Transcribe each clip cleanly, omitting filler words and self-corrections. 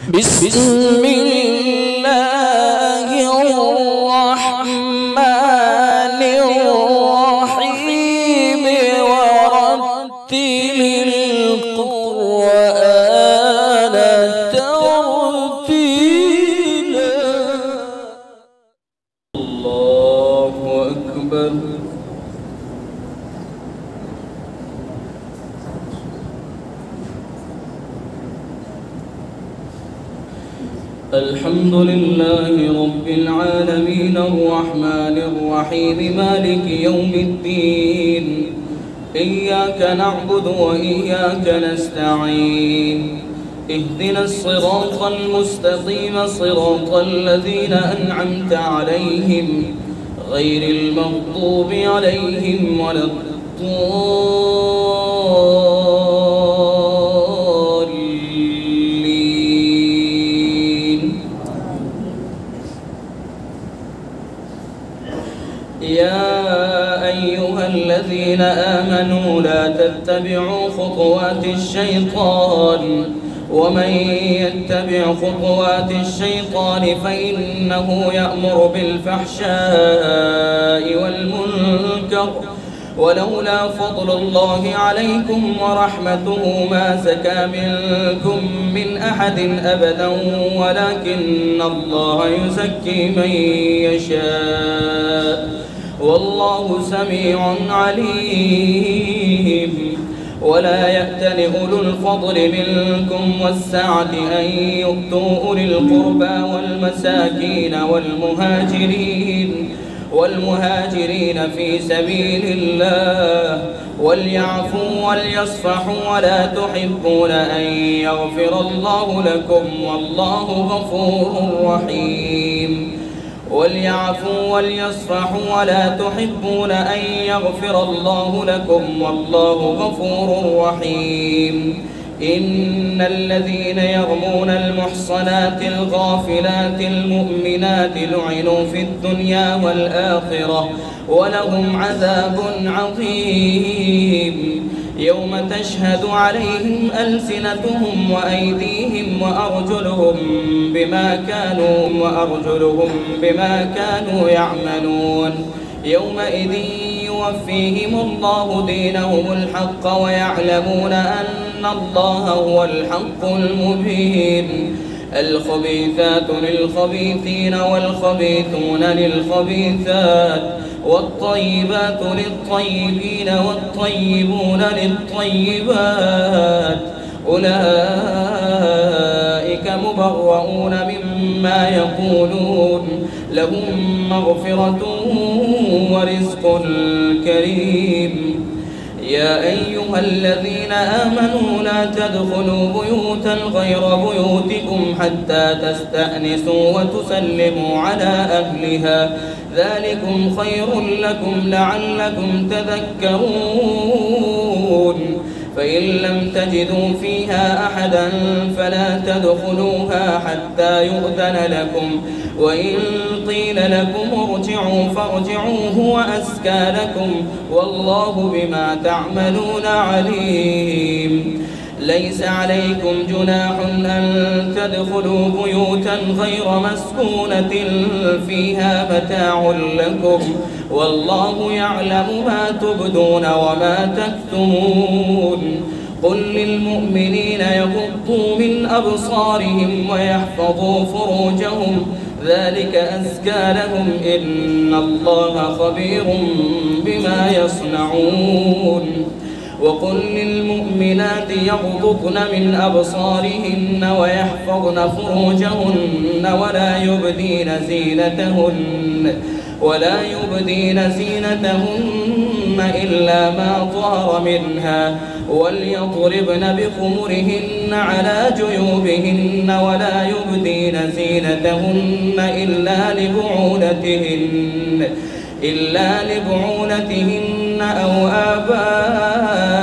بسم الله الرحمن الرحيم ورتل القرآن ترتيلا. الله أكبر. الحمد لله رب العالمين الرحمن الرحيم مالك يوم الدين. إياك نعبد وإياك نستعين. اهدنا الصراط المستقيم صراط الذين أنعمت عليهم غير المغضوب عليهم ولا الضالين. يا أيها الذين آمنوا لا تتبعوا خطوات الشيطان ومن يتبع خطوات الشيطان فإنه يأمر بالفحشاء والمنكر ولولا فضل الله عليكم ورحمته ما زكى منكم من أحد أبدا ولكن الله يزكي من يشاء والله سميع عليم. ولا يأتل أولو الفضل منكم والسعة أن يؤتوا أولي القربى والمساكين والمهاجرين في سبيل الله وليعفوا وليصفحوا ولا تحبون أن يغفر الله لكم والله غفور رحيم. وليعفوا وليصفحوا ولا تحبون أن يغفر الله لكم والله غفور رحيم. إن الذين يرمون المحصنات الغافلات المؤمنات لعنوا في الدنيا والآخرة ولهم عذاب عظيم. يوم تشهد عليهم ألسنتهم وأيديهم وأرجلهم بما كانوا يعملون. يومئذ يوفيهم الله دينهم الحق ويعلمون أن الله هو الحق المبين. الخبيثات للخبيثين والخبيثون للخبيثات والطيبات للطيبين والطيبون للطيبات أولئك مبرؤون مما يقولون لهم مغفرة ورزق كريم. يا أيها الذين آمنوا لا تدخلوا بيوتا غير بيوتكم حتى تستأنسوا وتسلموا على أهلها ذلكم خير لكم لعلكم تذكرون. فإن لم تجدوا فيها أحدا فلا تدخلوها حتى يؤذن لكم وإن قيل لكم ارجعوا فارجعوا هو أزكى لكم والله بما تعملون عليم. ليس عليكم جناح أن تدخلوا بيوتا غير مسكونة فيها متاع لكم والله يعلم ما تبدون وما تكتمون. قل للمؤمنين يغضوا من أبصارهم ويحفظوا فروجهم ذلك أزكى لهم إن الله خبير بما يصنعون. وقل للمؤمنات يغضضن من أبصارهن ويحفظن فروجهن ولا يبدين زينتهن إلا ما ظهر منها وليضربن بخمرهن على جيوبهن ولا يبدين زينتهن إلا لبعولتهن أو آبائهن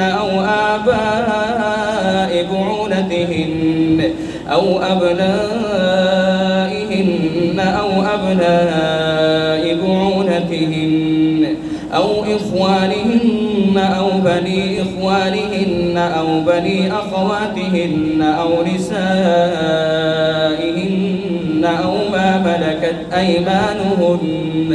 أو آباء بعولتهن أو أبنائهن أو أبناء بعولتهن أو إخوانهن أو بني إخوانهن أو بني أخواتهن أو نسائهن أو ما ملكت أيمانهن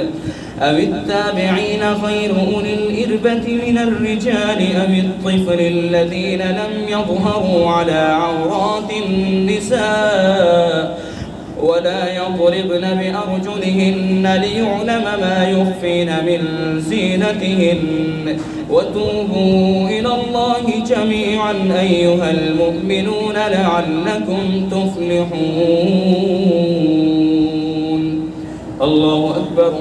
أو التابعين غير أولي الإربة من الرجال أو الطفل الذين لم يظهروا على عورات النساء ولا يضربن بأرجلهن ليعلم ما يخفين من زينتهن وتوبوا إلى الله جميعا أيها المؤمنون لعلكم تفلحون. الله أكبر.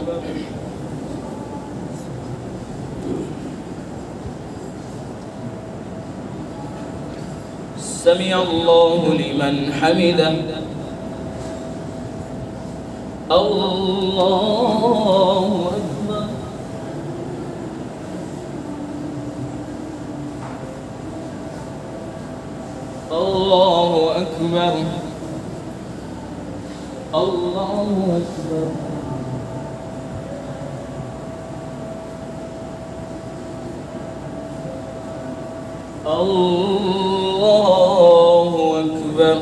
سمع الله لمن حمده. الله أكبر. الله أكبر. الله أكبر. الله أكبر.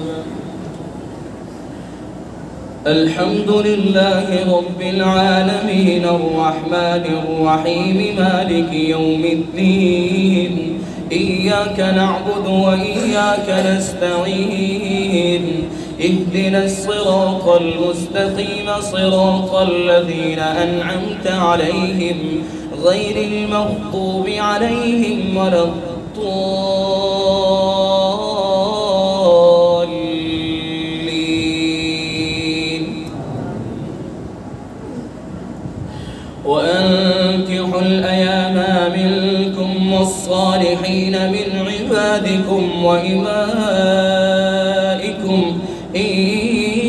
الحمد لله رب العالمين الرحمن الرحيم مالك يوم الدين إياك نعبد وإياك نستعين اهدنا الصراط المستقيم صراط الذين أنعمت عليهم غير المغضوب عليهم ولا الضالين. وأنكحوا الأيام منكم والصالحين من عبادكم وإمائكم إن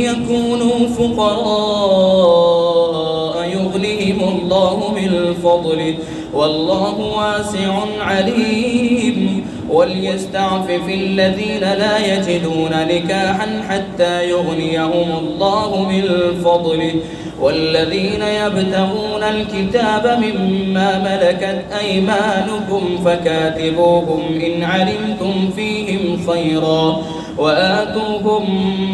يكونوا فقراء يغنيهم الله من فضله والله واسع عليم. وليستعفف الذين لا يجدون نكاحا حتى يغنيهم الله من فضله والذين يبتغون الكتاب مما ملكت أيمانكم فكاتبوهم إن علمتم فيهم خيرا وآتوهم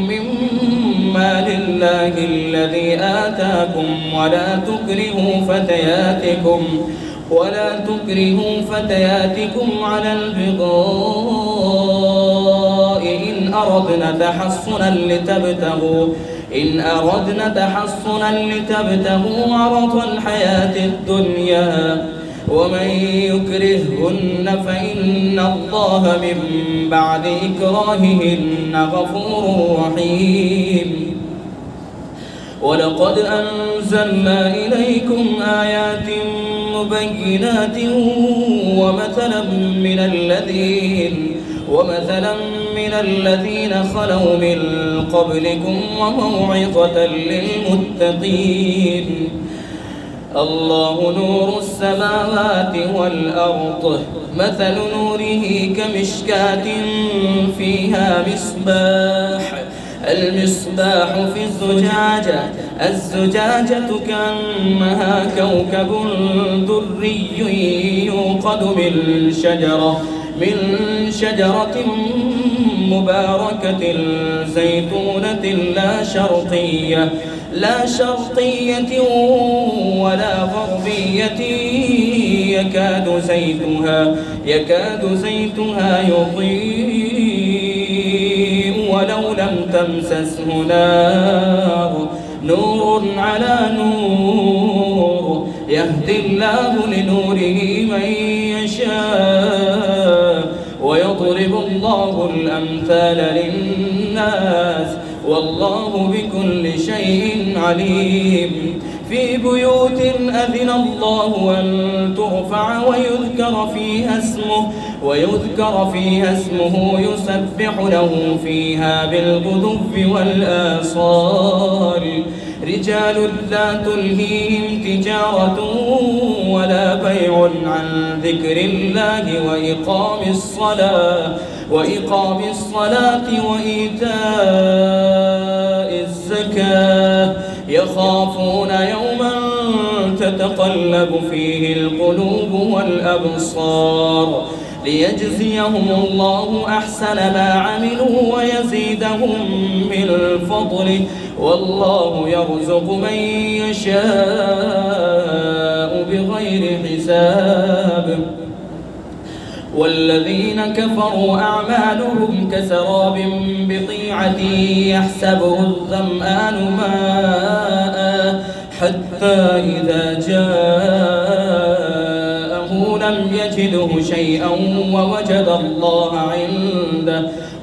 مما لله الذي آتاكم ولا تكرهوا فتياتكم على البغاء إن أردنا تحصنا لتبتغوا عرض الحياة الدنيا ومن يكرههن فإن الله من بعد إكراههن غفور رحيم. ولقد أنزلنا إليكم آيات مبينات ومثلا من الذين خلوا من قبلكم وموعظة للمتقين. الله نور السماوات والأرض مثل نوره كمشكاة فيها المصباح في الزجاجة كأنها كوكب دري يوقد من شجرة مباركة زيتونة لا شرقية ولا غربية يكاد زيتها يضيء ولو لم تمسسه نار نور على نور يهدي الله لنوره من يشاء ويضرب الله الأمثال للناس والله بكل شيء عليم. في بيوت أذن الله أن ترفع ويذكر فيها اسمه يسبح له فيها بالغدو والآصال رجال لا تلهيهم تجارة ولا بيع عن ذكر الله وإقام الصلاة وإيتاء الزكاة يخافون يوما تتقلب فيه القلوب والأبصار ليجزيهم الله أحسن ما عملوا ويزيدهم من فضله والله يرزق من يشاء بغير حساب. والذين كفروا أعمالهم كسراب بقيعة يحسبه الظمآن ماء حتى إذا جاءه لم يجده شيئا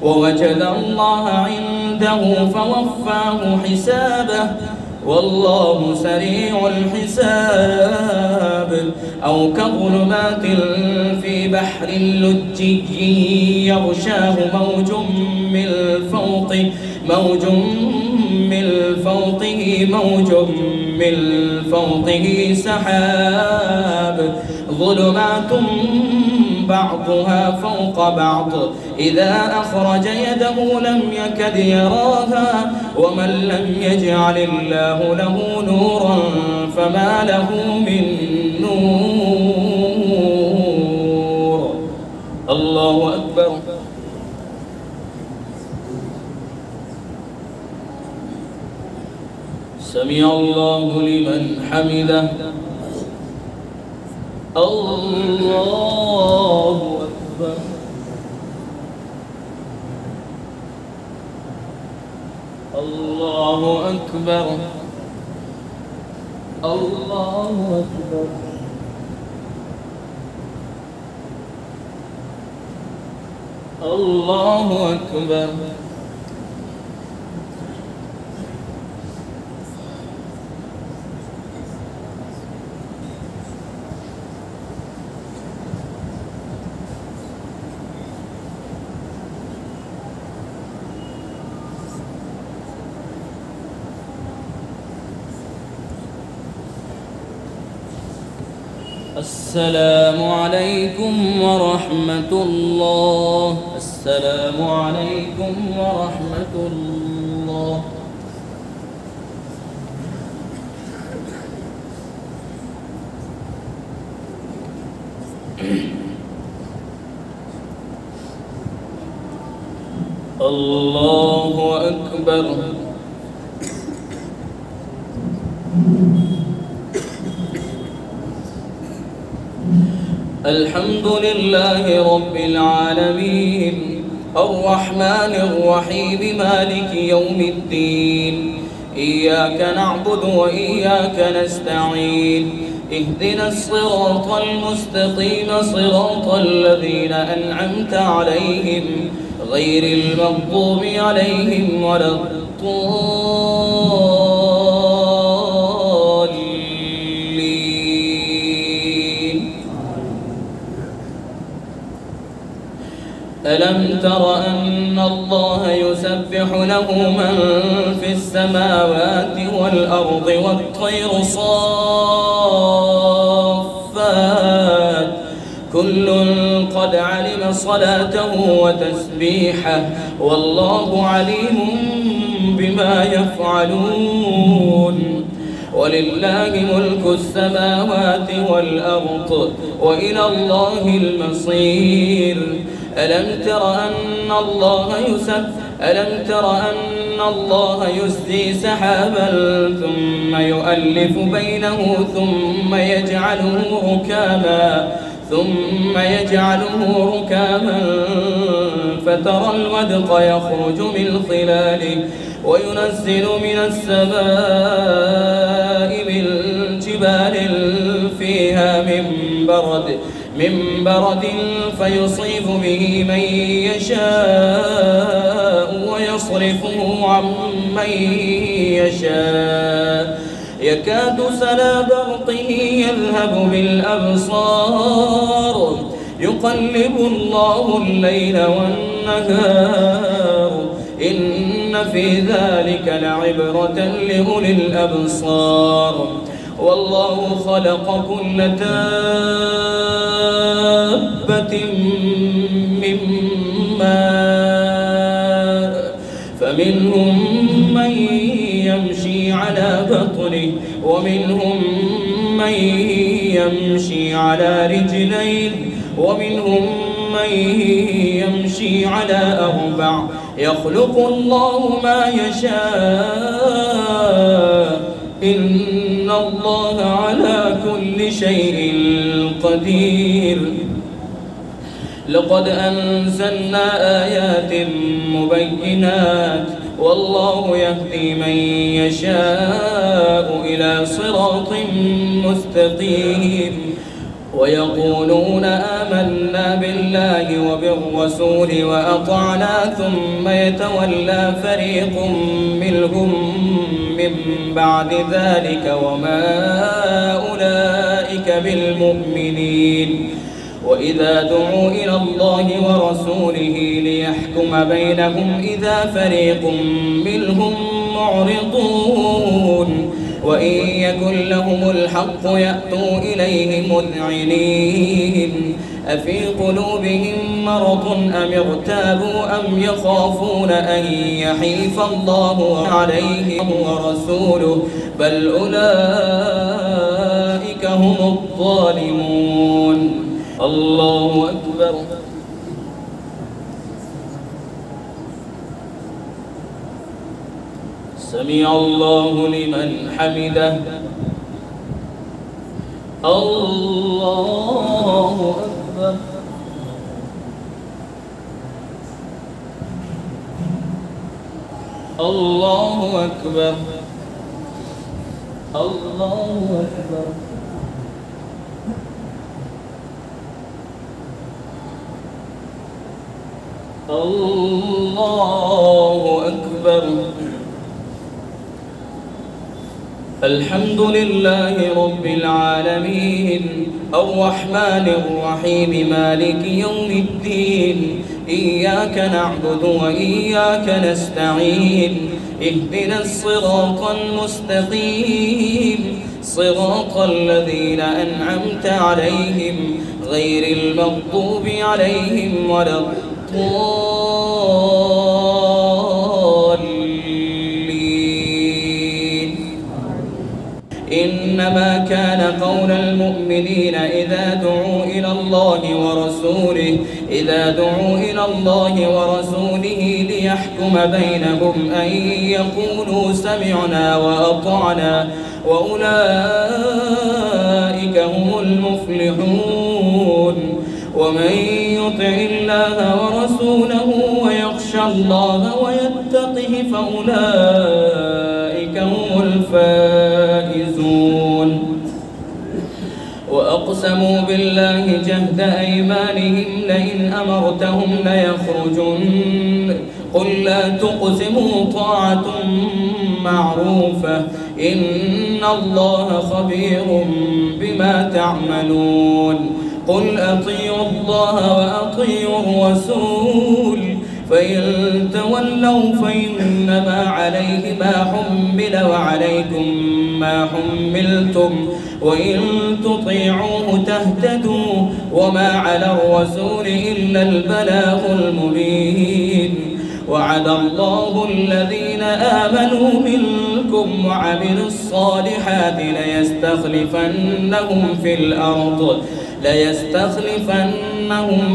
ووجد الله عنده فوفاه حسابه والله سريع الحساب. أو كظلمات في بحر لجي يغشاه موج من فوقه سحاب ظلمات بعضها فوق بعض إذا أخرج يده لم يكد يراها ومن لم يجعل الله له نورا فما له من نور. الله أكبر. سمع الله لمن حمده. الله أكبر. الله أكبر. الله أكبر. الله أكبر. السلام عليكم ورحمة الله. السلام عليكم ورحمة الله. الله أكبر. الحمد لله رب العالمين الرحمن الرحيم مالك يوم الدين إياك نعبد وإياك نستعين اهدنا الصراط المستقيم صراط الذين أنعمت عليهم غير المغضوب عليهم ولا الضالين. ألم تر أن الله يسبح له من في السماوات والأرض والطير صافات كل قد علم صلاته وتسبيحه والله عليم بما يفعلون. ولله ملك السماوات والأرض وإلى الله المصير. ألم تر أن الله يزجي سحابا ثم يؤلف بينه ثم يجعله ركاما فترى الودق يخرج من خلاله وينزل من السماء من جبال فيها من برد فيصيب به من يشاء ويصرفه عن من يشاء يكاد سنا برقه يذهب بالأبصار يقلب الله الليل والنهار إن في ذلك لعبرة لأولي الأبصار. والله خلق كل دابة من ماء فمنهم من يمشي على بطنه ومنهم من يمشي على رجلين ومنهم من يمشي على أربع يخلق الله ما يشاء إن الله على كل شيء قدير. لقد أنزلنا آيات مبينات والله يهدي من يشاء إلى صراط مستقيم. ويقولون آمنا بالله وبالرسول وأطعنا ثم يتولى فريق منهم من بعد ذلك وما أولئك بالمؤمنين. وإذا دعوا إلى الله ورسوله ليحكم بينهم إذا فريق منهم معرضون وإن يكن لهم الحق يأتوا إليه مذعنين. أفي قلوبهم مرض أم ارتابوا أم يخافون أن يحيف الله عليهم ورسوله بل أولئك هم الظالمون. الله أكبر. سمع الله لمن حمده. الله أكبر. الله أكبر. الله أكبر. الله أكبر. الحمد لله رب العالمين الرحمن الرحيم مالك يوم الدين إياك نعبد وإياك نستعين اهدنا الصراط المستقيم صراط الذين أنعمت عليهم غير المغضوب عليهم ولا الضالين. إنما كان قول المؤمنين إذا دعوا إلى الله ورسوله ليحكم بينهم أن يقولوا سمعنا وأطعنا وأولئك هم المفلحون. ومن يطع الله ورسوله ويخشى الله ويتقه فأولئك هم الفائزون. وأقسموا بالله جهد أيمانهم لئن أمرتهم ليخرجن قل لا تقسموا طاعة معروفة إن الله خبير بما تعملون. قل أطيعوا الله وأطيعوا الرسول فإن تولوا فإنما عليه ما حمل وعليكم ما حملتم وإن تطيعوه تهتدوا وما على الرسول إلا البلاغ المبين. وعد الله الذين آمنوا منكم وعملوا الصالحات ليستخلفنهم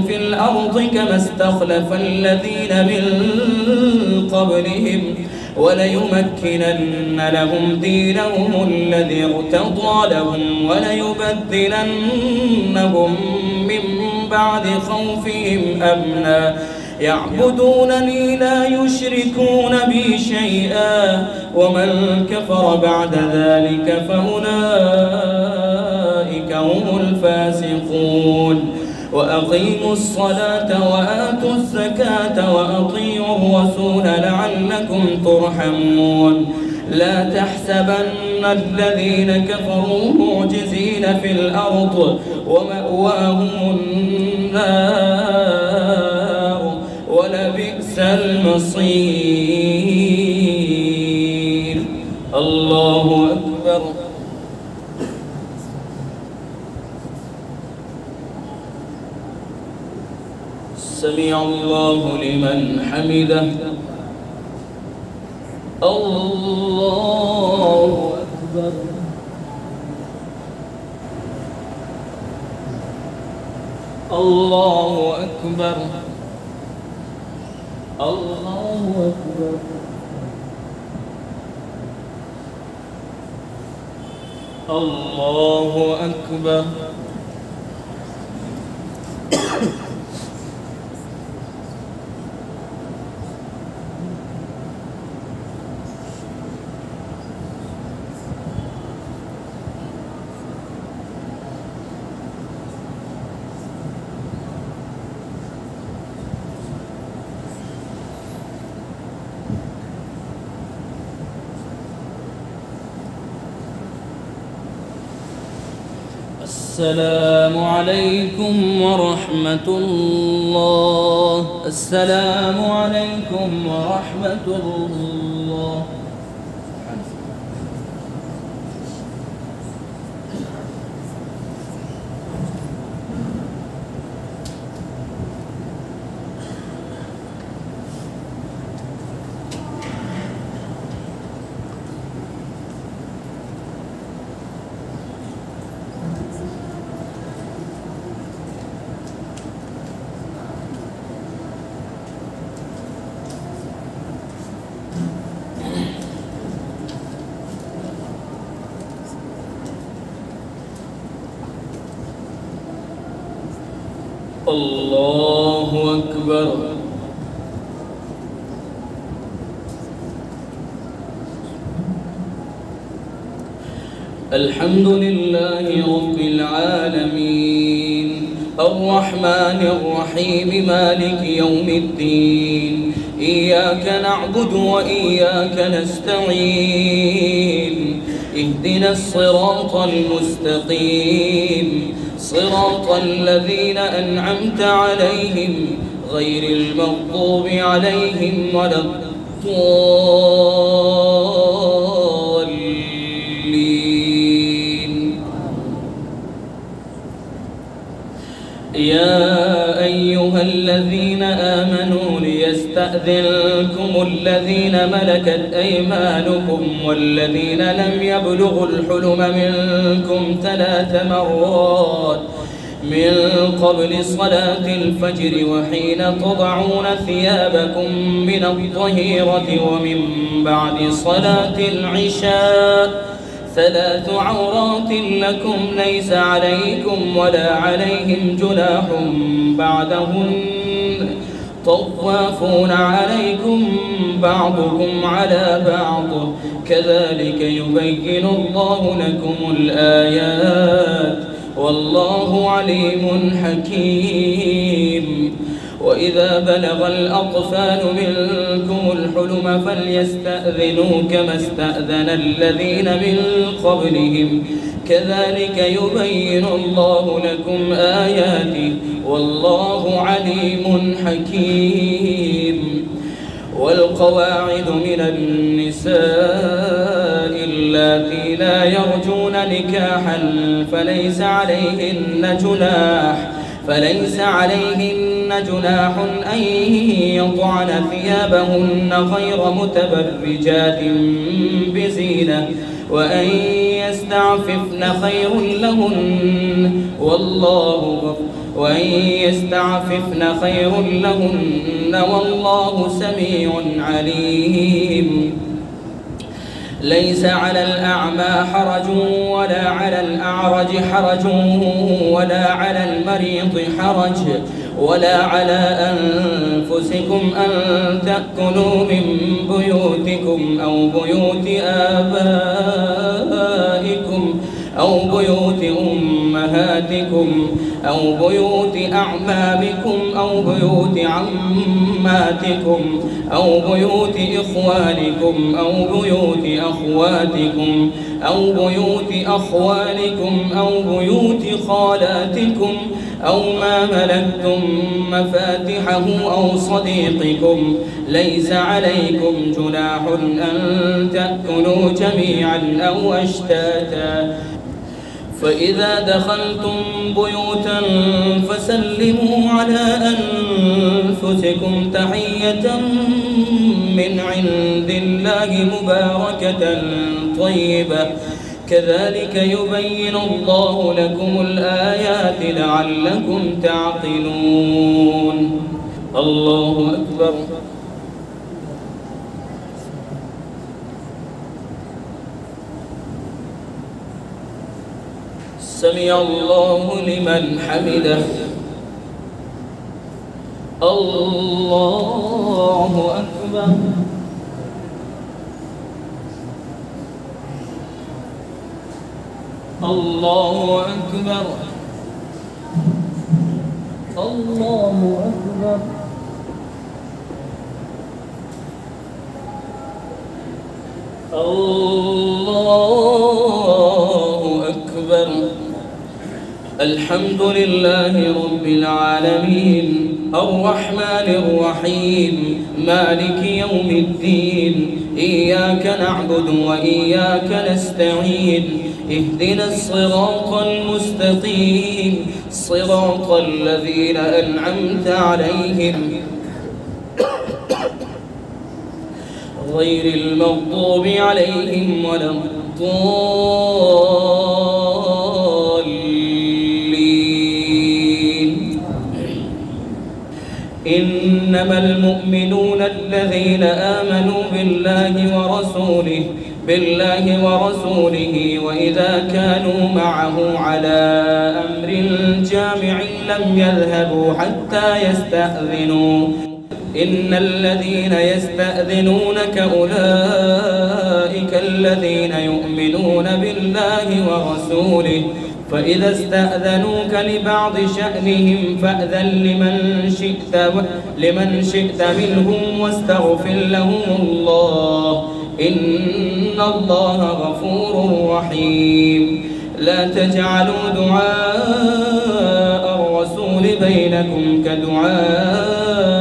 في الأرض كما استخلف الذين من قبلهم وليمكنن لهم دينهم الذي ارتضى لهم وليبدلنهم من بعد خوفهم أمنا يعبدونني لا يشركون بي شيئا ومن كفر بعد ذلك فأولئك هم الفاسقون. وأقيموا الصلاة وآتوا الزكاة وأطيعوا الرسول لعلكم ترحمون. لا تحسبن الذين كفروا معجزين في الأرض ومأواهم النار ولبئس المصير. الله أكبر. سمع الله لمن حمده. الله أكبر. الله أكبر الله أكبر الله أكبر السلام عليكم ورحمة الله. السلام عليكم ورحمة الله. الله أكبر. الحمد لله رب العالمين الرحمن الرحيم مالك يوم الدين إياك نعبد وإياك نستعين اهدنا الصراط المستقيم صراط الذين أنعمت عليهم غير المغضوب عليهم ولا الضالين. يا أيها الذين آمنوا ليستأذنكم الذين ملكت أيمانكم والذين لم يبلغوا الحلم منكم 3 مرات من قبل صلاة الفجر وحين تضعون ثيابكم من الظهيرة ومن بعد صلاة العشاء 3 عورات لكم ليس عليكم ولا عليهم جناح بعدهن طوافون عليكم بعضكم على بعض كذلك يبين الله لكم الآيات والله عليم حكيم. وإذا بلغ الأطفال منكم الحلم فليستأذنوا كما استأذن الذين من قبلهم كذلك يبين الله لكم آياته والله عليم حكيم. والقواعد من النساء اللاتي لا يرجون نكاحا فليس عليهن جناح أن يضعن ثيابهن غير متبرجات بزينة وأن يستعففن خير لهن والله سميع عليم. ليس على الأعمى حرج ولا على الأعرج حرج ولا على المريض حرج ولا على أنفسكم أن تأكلوا من بيوتكم أو بيوت آبائكم أو بيوت أمهاتكم أو بيوت أعمامكم أو بيوت عماتكم أو بيوت إخوانكم أو بيوت أخواتكم أو بيوت أخوالكم أو بيوت خالاتكم أو ما ملكتم مفاتحه أو صديقكم ليس عليكم جناح أن تأكلوا جميعا أو أشتاتا. فإذا دخلتم بيوتا فسلموا على أنفسكم تحية من عند الله مباركة طيبة كذلك يبين الله لكم الآيات لعلكم تعقلون. الله أكبر. سمع الله لمن حمده. الله أكبر. الله أكبر. الله أكبر. الله أكبر. الحمد لله رب العالمين الرحمن الرحيم مالك يوم الدين إياك نعبد وإياك نستعين اهدنا الصراط المستقيم صراط الذين أنعمت عليهم غير المغضوب عليهم ولا الضالين. إنما المؤمنون الذين آمنوا بالله ورسوله وإذا كانوا معه على أمر جامع لم يذهبوا حتى يستأذنوا. إن الذين يستأذنونك أولئك الذين يؤمنون بالله ورسوله فإذا استأذنوك لبعض شأنهم فأذن لمن شئت منهم واستغفر لهم الله إن الله غفور رحيم. لا تجعلوا دعاء الرسول بينكم كدعاء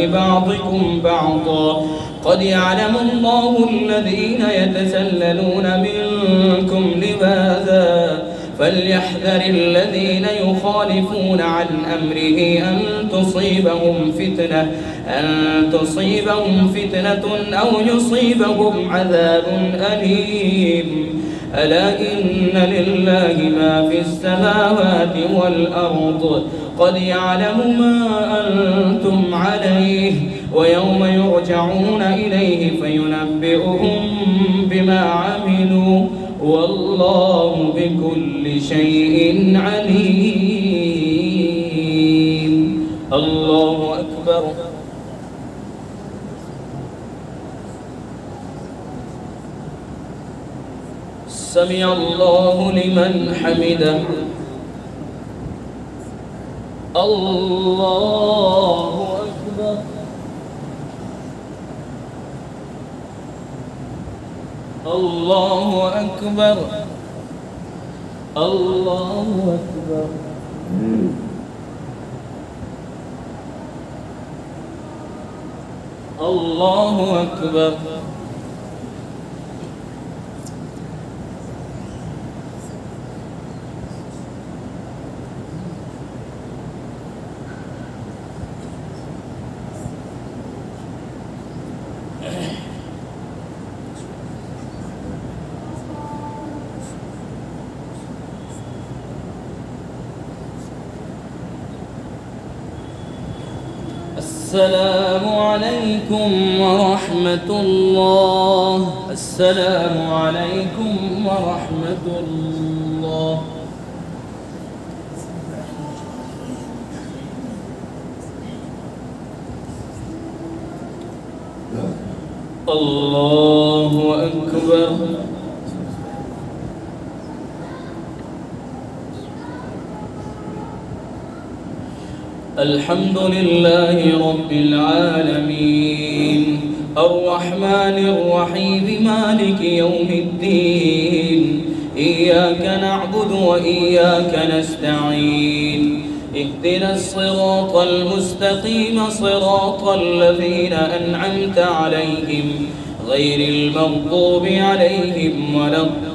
بعضكم بعضا قد يعلم الله الذين يتسللون منكم لواذا فليحذر الذين يخالفون عن أمره أن تصيبهم فتنة أو يصيبهم عذاب أليم. ألا إن لله ما في السماوات والأرض قد يعلم ما أنتم عليه ويوم يرجعون إليه فينبئهم بما عملوا والله بكل شيء عليم. الله أكبر. سمع الله لمن حمده. الله أكبر. الله أكبر. الله أكبر. الله أكبر. السلام عليكم ورحمة الله. السلام عليكم ورحمة الله. الله أكبر. الحمد لله رب العالمين الرحمن الرحيم مالك يوم الدين إياك نعبد وإياك نستعين اهدنا الصراط المستقيم صراط الذين أنعمت عليهم غير المغضوب عليهم ولا الضالين.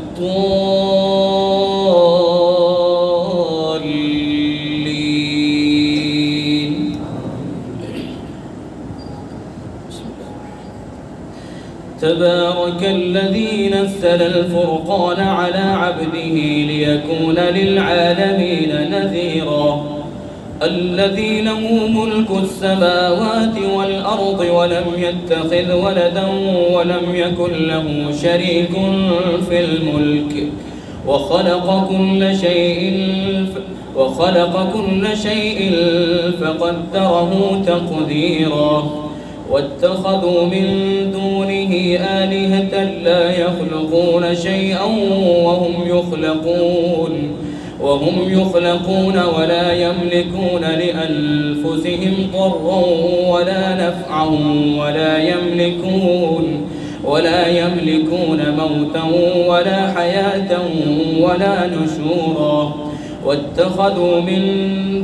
تبارك الذي نزل الفرقان على عبده ليكون للعالمين نذيرا الذي له ملك السماوات والأرض ولم يتخذ ولدا ولم يكن له شريك في الملك وخلق كل شيء فقدره تقديرا واتخذوا من دونه آلهة لا يخلقون شيئا وهم يخلقون ولا يملكون لأنفسهم ضرا ولا نفعا ولا يملكون موتا ولا حياة ولا نشورا واتخذوا من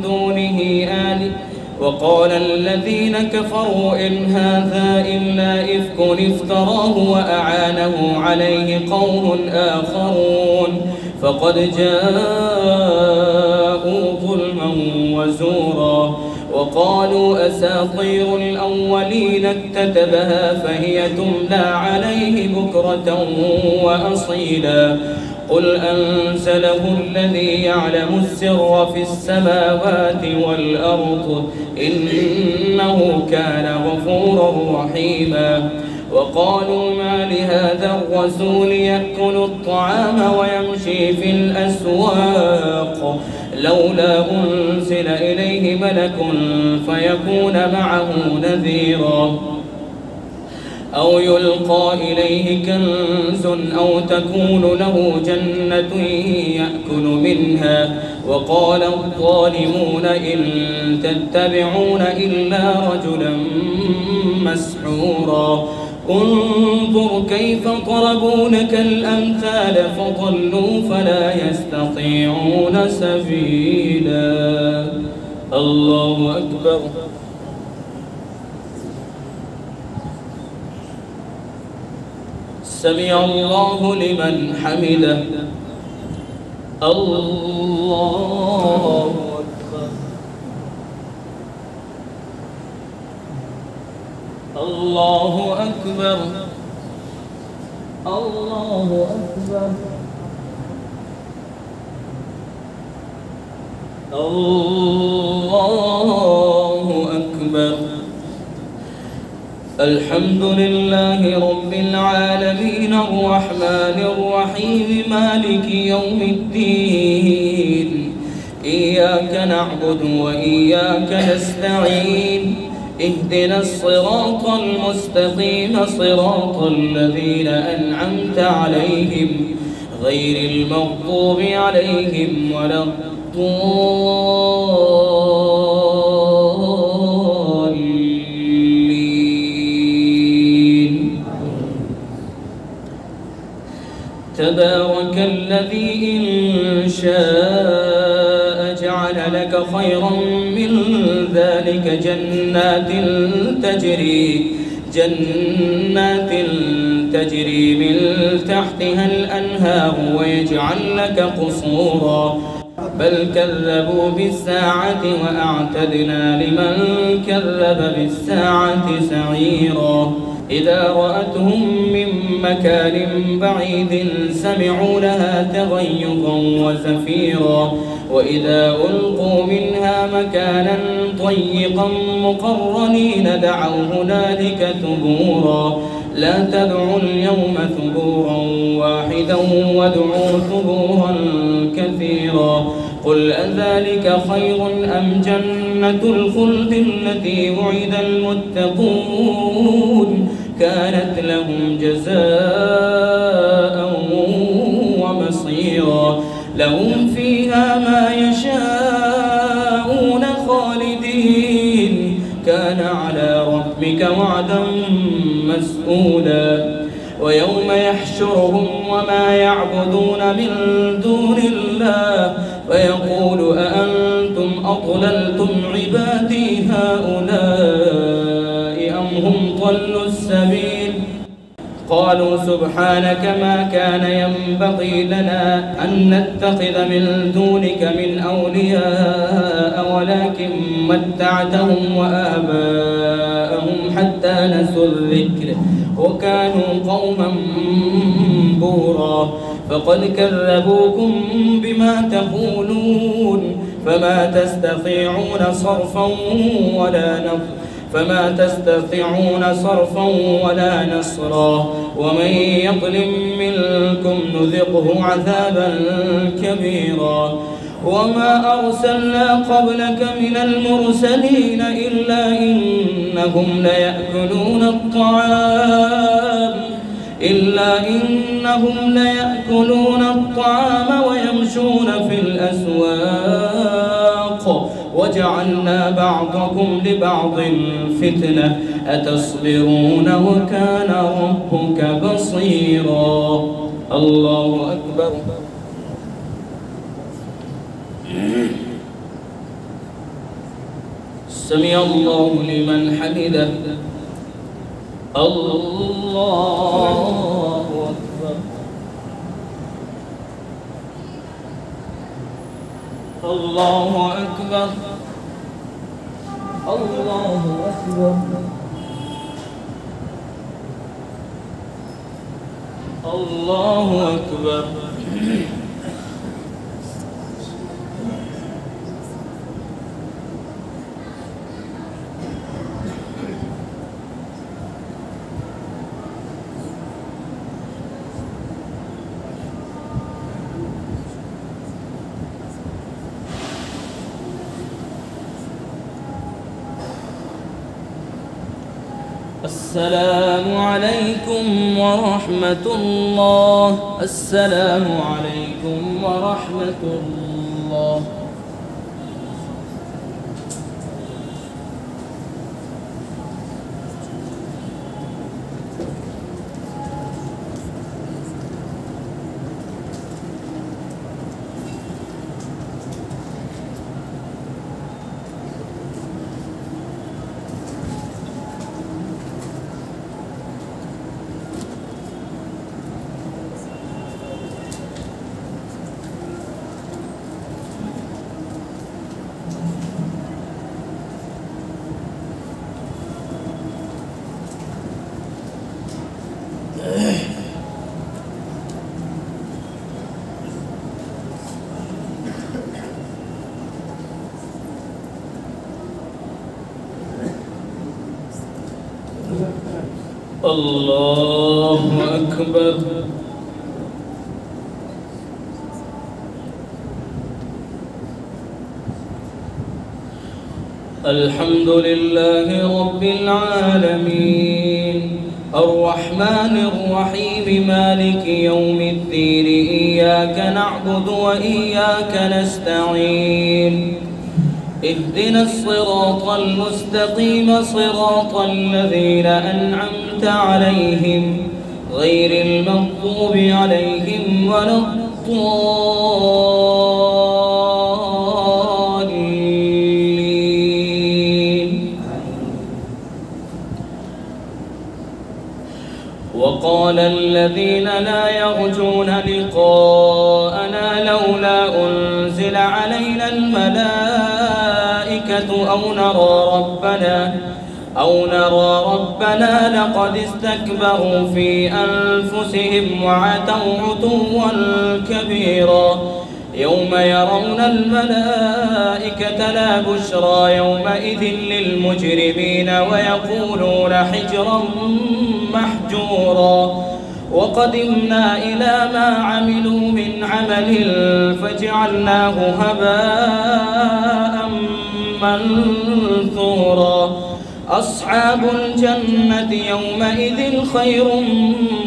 دونه آلهة وقال الذين كفروا إن هذا إلا إفك افتراه وأعانه عليه قوم آخرون فقد جاءوا ظلما وزورا وقالوا أساطير الأولين اكتتبها فهي تملى عليه بكرة وأصيلا قل أنزله الذي يعلم السر في السماوات والأرض إنه كان غفورا رحيما وقالوا ما لهذا الرسول يأكل الطعام ويمشي في الأسواق لولا أنزل إليه ملك فيكون معه نذيرا أو يلقى إليه كنز أو تكون له جنة يأكل منها وقال الظالمون إن تتبعون إلا رجلا مسحورا انظر كيف ضربوا لك الأمثال فضلوا فلا يستطيعون سبيلا الله أكبر سمع الله لمن حمده الله أكبر الله أكبر الله أكبر الله أكبر الحمد لله رب العالمين الرحمن الرحيم مالك يوم الدين إياك نعبد وإياك نستعين اهدنا الصراط المستقيم صراط الذين أنعمت عليهم غير المغضوب عليهم ولا الضالين تبارك الذي إن شاء جعل لك خيرا من ذلك جنات تجري من تحتها الأنهار ويجعل لك قصورا بل كذبوا بالساعة وأعتدنا لمن كذب بالساعة سعيرا إذا رأتهم من مكان بعيد سمعوا لها تغيظا وزفيرا وإذا ألقوا منها مكانا ضيقا مقرنين دعوا هنالك ثبورا لا تدعوا اليوم ثبورا واحدا وادعوا ثبورا كثيرا قل أذلك خير أم جنة الخلد التي وعد المتقون كانت لهم جزاء ومصيرا لهم فيها ما يشاءون خالدين كان على ربك وعدا مسئولا ويوم يحشرهم وما يعبدون من دون الله ويقول أأنتم أضللتم عبادي هؤلاء أم هم ضلوا السبيل قالوا سبحانك ما كان ينبغي لنا أن نتخذ من دونك من أولياء ولكن متعتهم وآباءهم حتى نسوا الذكر وكانوا قوما بورا فقد كذبوكم بما تقولون فما تستطيعون صرفا ولا نصرا ومن يظلم منكم نذقه عذابا كبيرا وما أرسلنا قبلك من المرسلين إلا إنهم ليأكلون الطعام ويمشون في الأسواق وجعلنا بعضكم لبعض فتنة أتصبرون وكان ربك بصيرا. الله أكبر. سمع الله لمن حمده. الله أكبر. الله أكبر. الله أكبر. الله أكبر. السلام عليكم ورحمة الله. السلام عليكم ورحمة الله. الله أكبر. الحمد لله رب العالمين الرحمن الرحيم مالك يوم الدين إياك نعبد وإياك نستعين اهدنا الصراط المستقيم صراط الذين أنعمت عليهم غير المغضوب عليهم ولا الضالين. وقال الذين لا يرجون لقاءنا لولا أنزل علينا الملائكة أو نرى ربنا لقد استكبروا في أنفسهم وعتوا عتوا كبيرا. يوم يرون الملائكة لا بشرى يومئذ للمجرمين ويقولون حجرا محجورا. وقدمنا إلى ما عملوا من عمل فجعلناه هباء منثورا. أصحاب الجنة يومئذ خير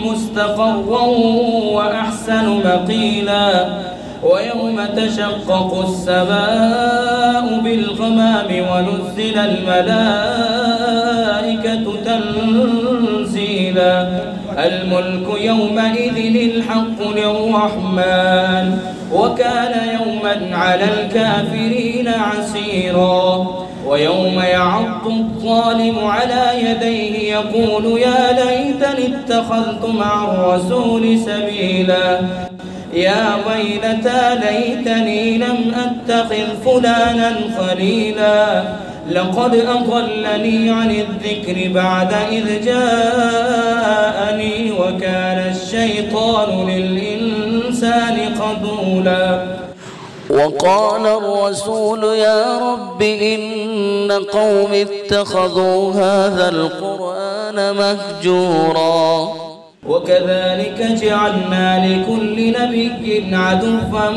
مستقرا وأحسن مقيلا. ويوم تشقق السماء بالغمام ونزل الملائكة تنزيلا. الملك يومئذ الحق للرحمن وكان يوما على الكافرين عسيرا. ويوم يعض الظالم على يديه يقول يا ليتني اتخذت مع الرسول سبيلا يا ويلتى ليتني لم أتخذ فلانا خليلا لقد أضلني عن الذكر بعد إذ جاءني وكان الشيطان للإنسان خذولا. وقال الرسول يا رب إن قوم اتخذوا هذا القرآن مهجورا. وكذلك جعلنا لكل نبي عدوا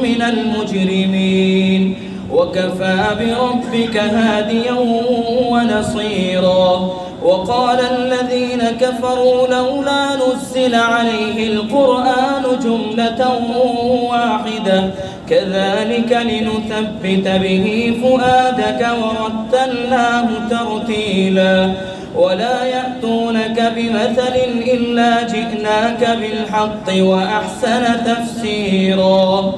من المجرمين وكفى بربك هاديا ونصيرا. وقال الذين كفروا لولا نزل عليه القرآن جملة واحدة كذلك لنثبت به فؤادك ورتلناه ترتيلا ولا يأتونك بمثل إلا جئناك بالحق وأحسن تفسيرا.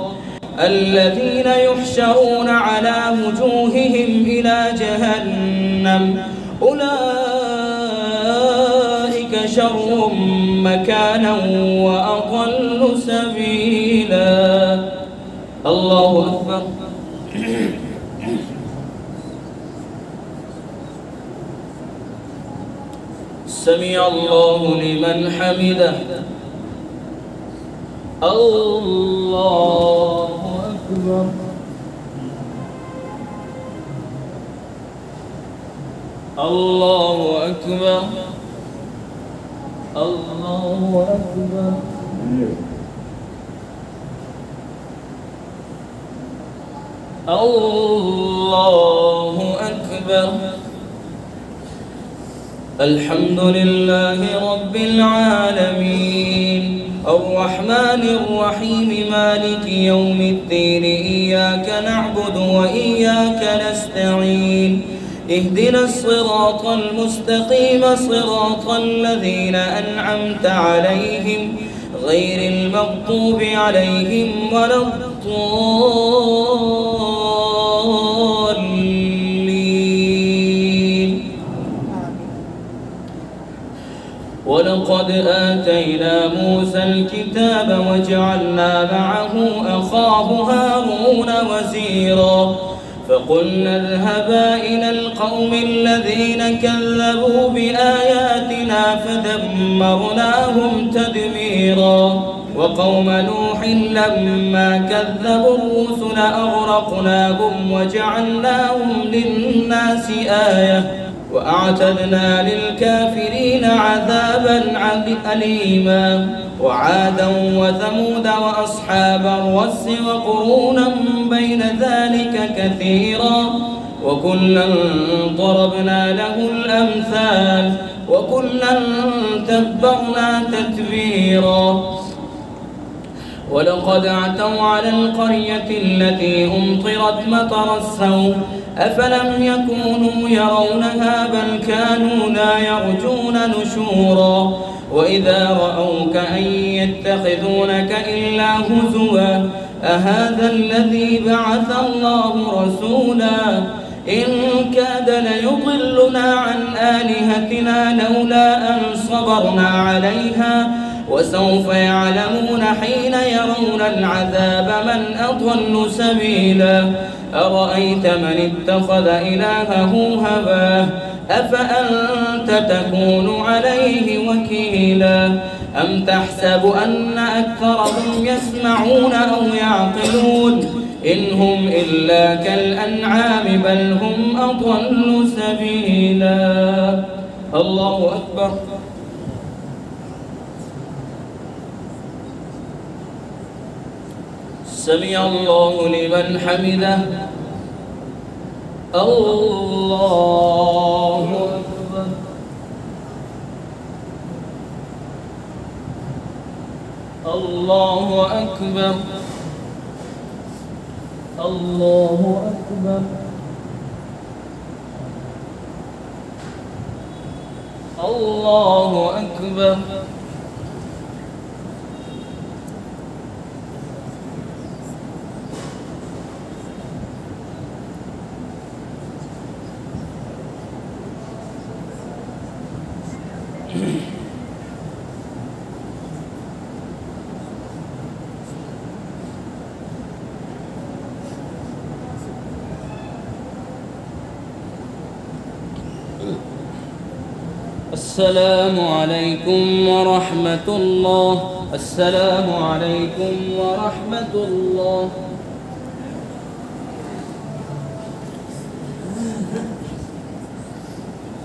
الذين يحشرون على وجوههم إلى جهنم أولئك شر مكانا وأضل سبيلا. الله أكبر. سمع الله لمن حمده. الله أكبر. الله أكبر. الله أكبر. الله أكبر. الحمد لله رب العالمين الرحمن الرحيم مالك يوم الدين إياك نعبد وإياك نستعين اهدنا الصراط المستقيم صراط الذين أنعمت عليهم غير المغضوب عليهم ولا الضالين. ولقد آتينا موسى الكتاب وجعلنا معه أخاه هارون وزيرا فقلنا اذهبا إلى القوم الذين كذبوا بآياتنا فدمرناهم تدميرا. وقوم نوح لما كذبوا الرسل أغرقناهم وجعلناهم للناس آية وأعتدنا للكافرين عذابا أليما. وعادا وثمود وأصحاب الرس وقرونا بين ذلك كثيرا وكلا ضربنا له الأمثال وكلا تبرنا تتبيرا. ولقد عتوا على القرية التي أمطرت مطر السوء أفلم يكونوا يرونها بل كانوا لا يرجون نشورا. وإذا رأوك أن يتخذونك إلا هزوا أهذا الذي بعث الله رسولا إن كاد ليضلنا عن آلهتنا لولا أن صبرنا عليها وسوف يعلمون حين يرون العذاب من أضل سبيلا. أرأيت من اتخذ إلهه هواه أفأنت تكون عليه وكيلا. أم تحسب أن أكثرهم يسمعون أو يعقلون إن هم إلا كالأنعام بل هم أضل سبيلا. الله أكبر. سمع الله لمن حمده. الله أكبر. الله أكبر. الله أكبر. الله أكبر. السلام عليكم ورحمة الله. السلام عليكم ورحمة الله.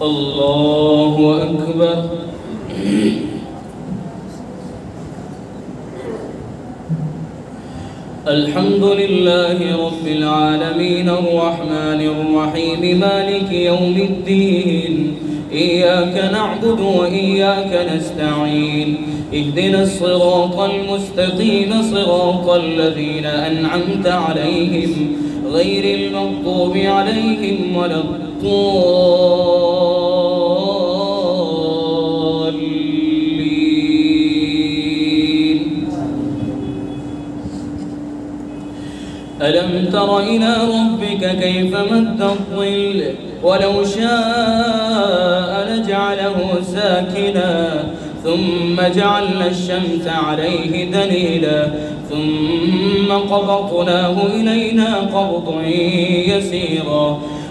الله أكبر. الحمد لله رب العالمين الرحمن الرحيم مالك يوم الدين. إياك نعبد وإياك نستعين. اهدنا الصراط المستقيم صراط الذين أنعمت عليهم غير المغضوب عليهم ولا الضالين. ألم تر إلى ربك كيف مد الظل ولو شاء لجعله ساكنا ثم جعلنا الشمس عليه دليلا ثم قبضناه إلينا قبضا يسيرا.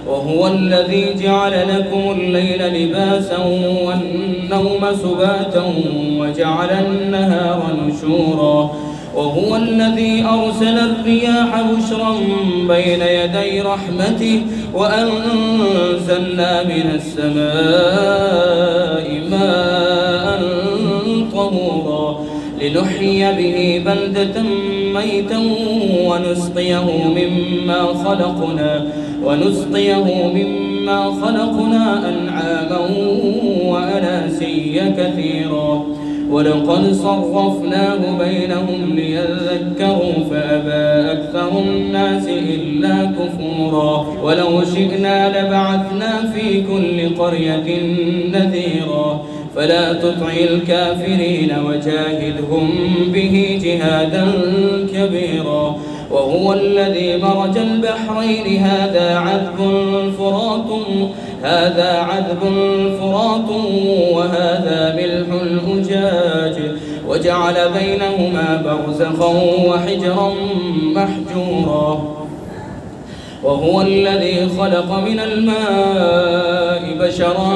وهو الذي جعل لكم الليل لباسا والنوم سباتا وجعل النهار نشورا. وهو الذي أرسل الرياح بشرا بين يدي رحمته وأنزلنا من السماء ماء طهورا لنحيي به بلدة ميتا ونسقيه مما خلقنا أنعاما وأناسيا كثيرا. ولقد صرفناه بينهم ليذكروا فأبى أكثر الناس إلا كفورا. ولو شئنا لبعثنا في كل قرية نذيرا فلا تطع الكافرين وجاهدهم به جهادا كبيرا. وهو الذي مرج البحرين هذا عذب فرات وهذا ملح أجاج وجعل بينهما برزخا وحجرا محجورا. وهو الذي خلق من الماء بشرا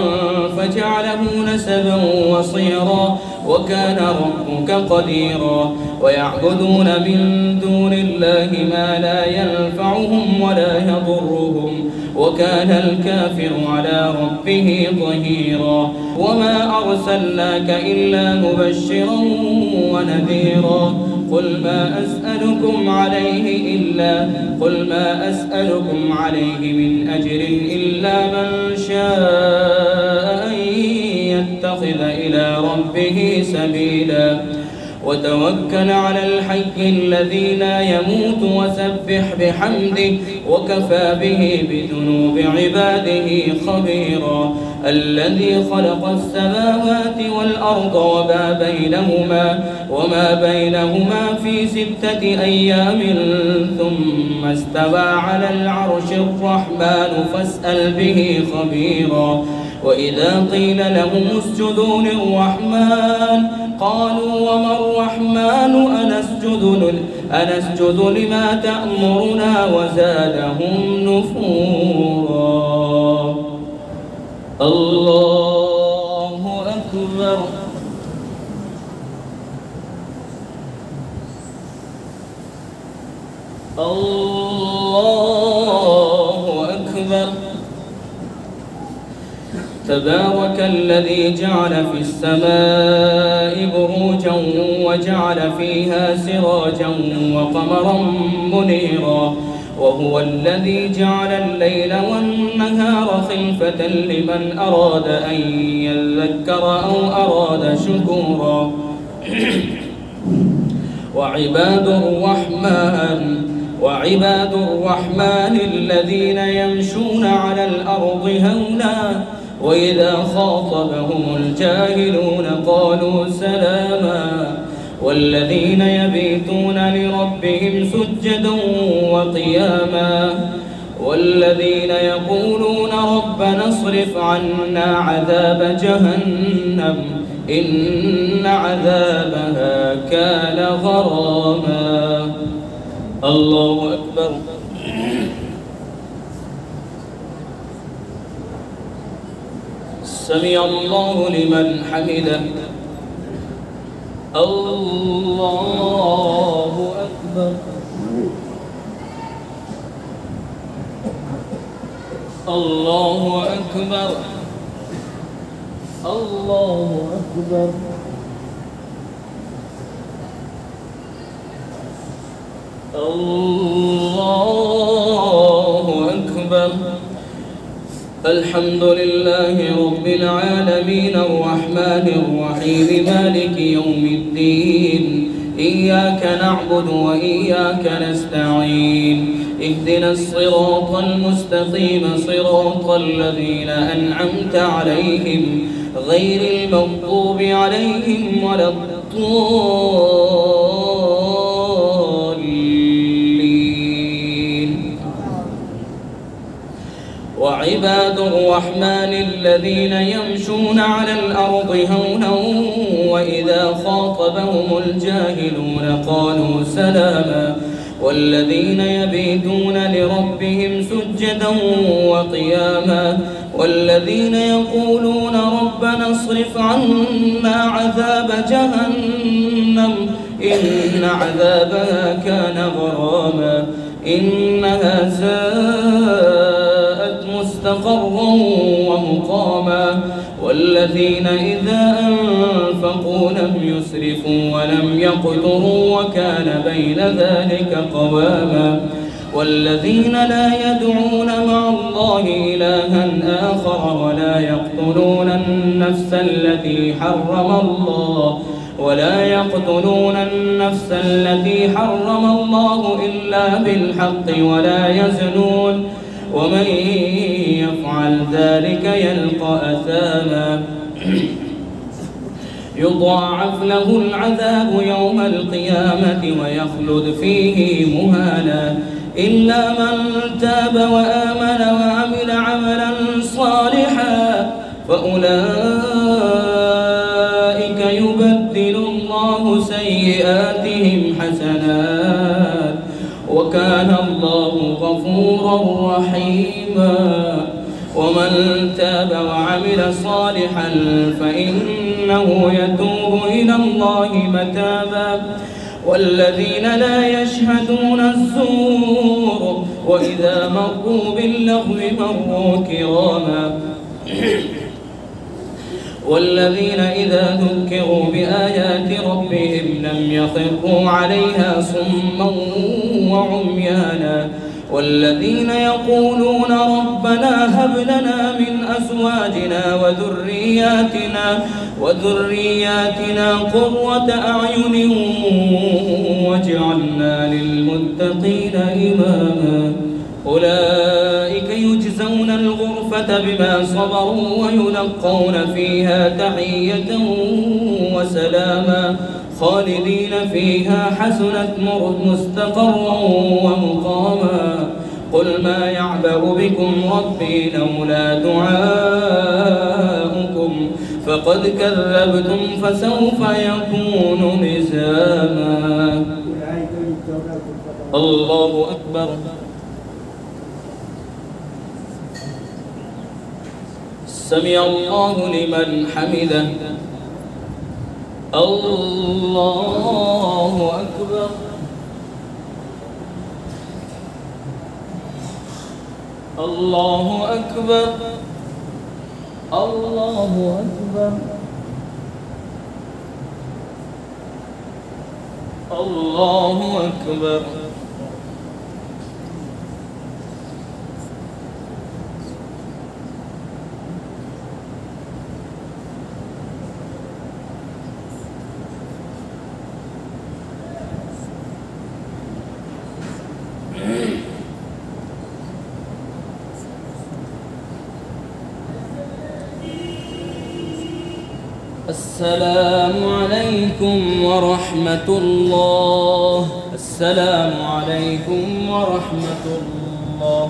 فجعله نسبا وصيرا وكان ربك قديرا. ويعبدون من دون الله ما لا ينفعهم ولا يضرهم وكان الكافر على ربه ظهيرا. وما أرسلناك إلا مبشرا ونذيرا. قل ما أسألكم عليه من أجر إلا من شاء أن يتخذ إلى ربه سبيلا. وتوكل على الحي الذي لا يموت وسبح بحمده وكفى به بذنوب عباده خبيرا. الذي خلق السماوات والأرض وما بينهما في 6 أيام ثم استوى على العرش الرحمن فاسأل به خبيرا. وإذا قيل لهم اسجدوا للرحمن قالوا وما الرحمن أنسجد لما تأمرنا وزادهم نفورا. الله أكبر. الله أكبر. تبارك الذي جعل في السماء بروجا وجعل فيها سراجا وقمرا منيرا. وهو الذي جعل الليل والنهار خلفة لمن أراد أن يذكر أو أراد شكورا. وعباد الرحمن الذين يمشون على الأرض هونا وإذا خاطبهم الجاهلون قالوا سلاما. والذين يبيتون لربهم سجدا وقياما. والذين يقولون ربنا اصرف عنا عذاب جهنم إن عذابها كان غراما. الله أكبر. سمع الله لمن حمده. الله أكبر. الله أكبر. الله أكبر. الله أكبر. الحمد لله رب العالمين الرحمن الرحيم مالك يوم الدين. إياك نعبد وإياك نستعين. اهدنا الصراط المستقيم صراط الذين أنعمت عليهم غير المغضوب عليهم ولا الضالين. وعباد الرحمن الذين يمشون على الأرض هونا وإذا خاطبهم الجاهلون قالوا سلاما. والذين يبيتون لربهم سجدا وقياما. والذين يقولون ربنا اصرف عنا عذاب جهنم إن عذابها كان غراما إنها ساءت مستقرا ومقاما. والذين إذا أنفقوا لم يسرفوا ولم يقتروا وكان بين ذلك قواما. والذين لا يدعون مع الله إلها آخر ولا يقتلون النفس التي حرم الله إلا بالحق ولا يزنون ومن يفعل ذلك يلقى أثاما. يضاعف له العذاب يوم القيامة ويخلد فيه مهانا إلا من تاب وآمن وعمل عملا صالحا فأولئك يبدل الله سيئاتهم حسنات وكان الله غفورا رحيما. ومن تاب وعمل صالحا فإنه يتوب إلى الله متابا. والذين لا يشهدون الزور وإذا مروا باللغو مروا كراما. والذين إذا ذكروا بآيات ربهم لم يخروا عليها صما وعميانا. والذين يقولون ربنا هب لنا من أزواجنا وذرياتنا قرة أعين واجعلنا للمتقين إماما. أولئك يجزون الغرفة بما صبروا ويلقون فيها تحية وسلاما خالدين فيها حسنت مستقرا ومقاما. قل ما يعبأ بكم ربي لولا دعاؤكم فقد كذبتم فسوف يكون لزاما. الله أكبر. سمع الله لمن حمده. الله أكبر. الله أكبر. الله أكبر. الله أكبر. السلام عليكم ورحمة الله. السلام عليكم ورحمة الله.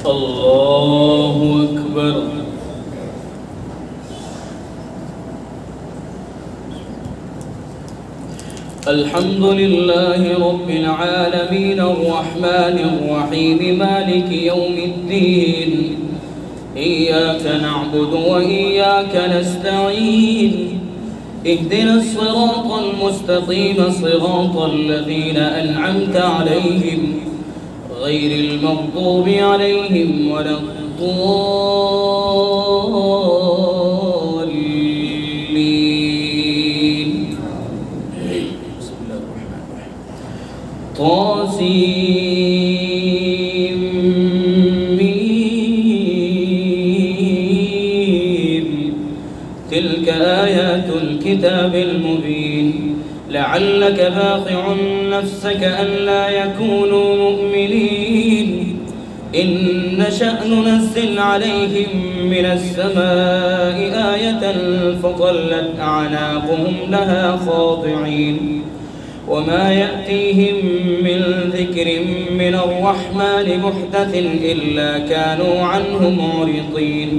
الله أكبر. الحمد لله رب العالمين الرحمن الرحيم مالك يوم الدين. إياك نعبد وإياك نستعين. اهدنا الصراط المستقيم صراط الذين أنعمت عليهم غير المغضوب عليهم ولا الضالين. بسم الله الرحمن الرحيم. طاسيم ميم. تلك آيات الكتاب المبين. لعلك باخع نفسك ألا يكونوا مؤمنين. إن نشأ ننزل عليهم من السماء آية فظلت أعناقهم لها خاضعين. وما يأتيهم من ذكر من الرحمن محدث إلا كانوا عنه معرضين.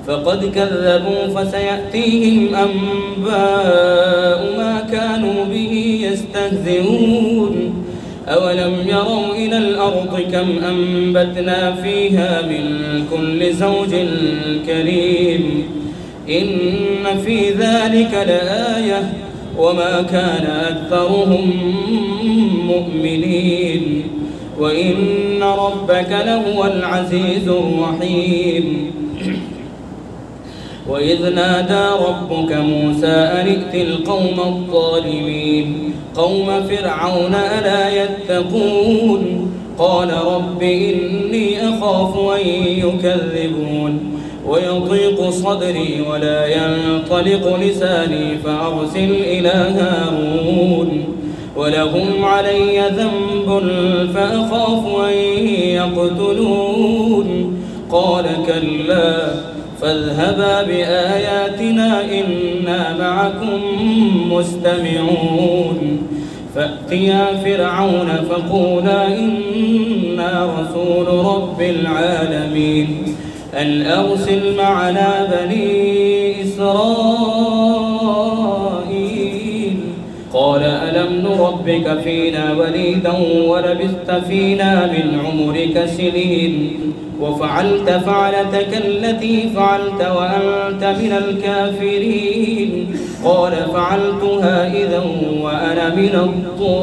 فقد كذبوا فسيأتيهم أنباء ما كانوا به يستهزئون. أولم يروا إلى الأرض كم أنبتنا فيها من كل زوج كريم. إن في ذلك لآية وما كان أكثرهم مؤمنين. وإن ربك لهو العزيز الرحيم. وإذ نادى ربك موسى أن ائت القوم الظالمين قوم فرعون ألا يتقون. قال رب إني أخاف أن يكذبون ويضيق صدري ولا ينطلق لساني فأرسل إلى هارون ولهم علي ذنب فأخاف أن يقتلون. قال كلا فاذهبا بآياتنا إنا معكم مستمعون. فأتيا فرعون فقولا إنا رسول رب العالمين أن أرسل معنا بني إسرائيل. قال ألم نربك فينا وليدا ولبثت فينا من عمرك سنين وفعلت فعلتك التي فعلت وأنت من الكافرين. قال فعلتها إذا وأنا من الضالين.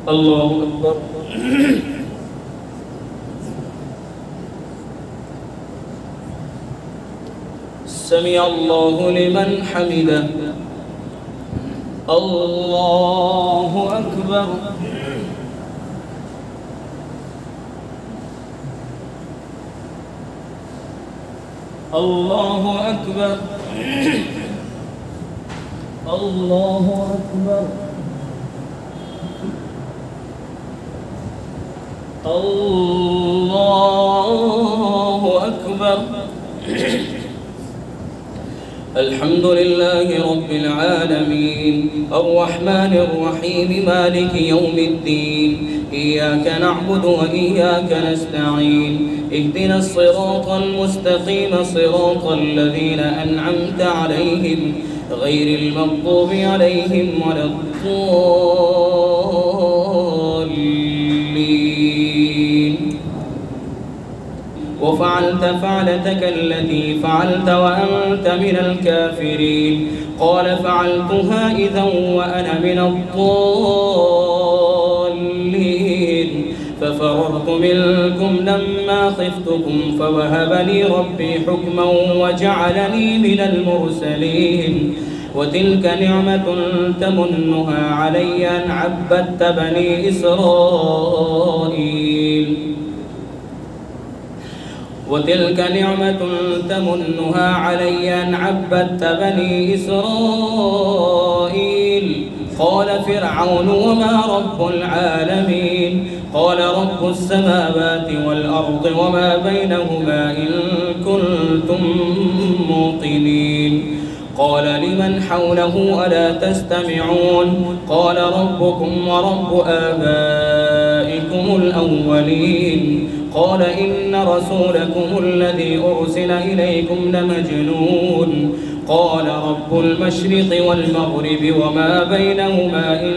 الله أكبر. سمع الله لمن حمده. الله أكبر. الله أكبر. الله أكبر. الله أكبر. الحمد لله رب العالمين الرحمن الرحيم مالك يوم الدين. إياك نعبد وإياك نستعين. اهدنا الصراط المستقيم صراط الذين أنعمت عليهم غير المغضوب عليهم ولا الضالين. وفعلت فعلتك التي فعلت وأنت من الكافرين. قال فعلتها إذا وأنا من الضالين. ففررت منكم لما خفتكم فوهب لي ربي حكما وجعلني من المرسلين. وتلك نعمة تمنها علي أن عبدت بني إسرائيل. وتلك نعمة تمنها علي أن عبدت بني إسرائيل. قال فرعون وما رب العالمين. قال رب السماوات والأرض وما بينهما إن كنتم موقنين. قال لمن حوله ألا تستمعون قال ربكم ورب آبائكم الأولين قال إن رسولكم الذي أرسل إليكم لمجنون قال رب المشرق والمغرب وما بينهما إن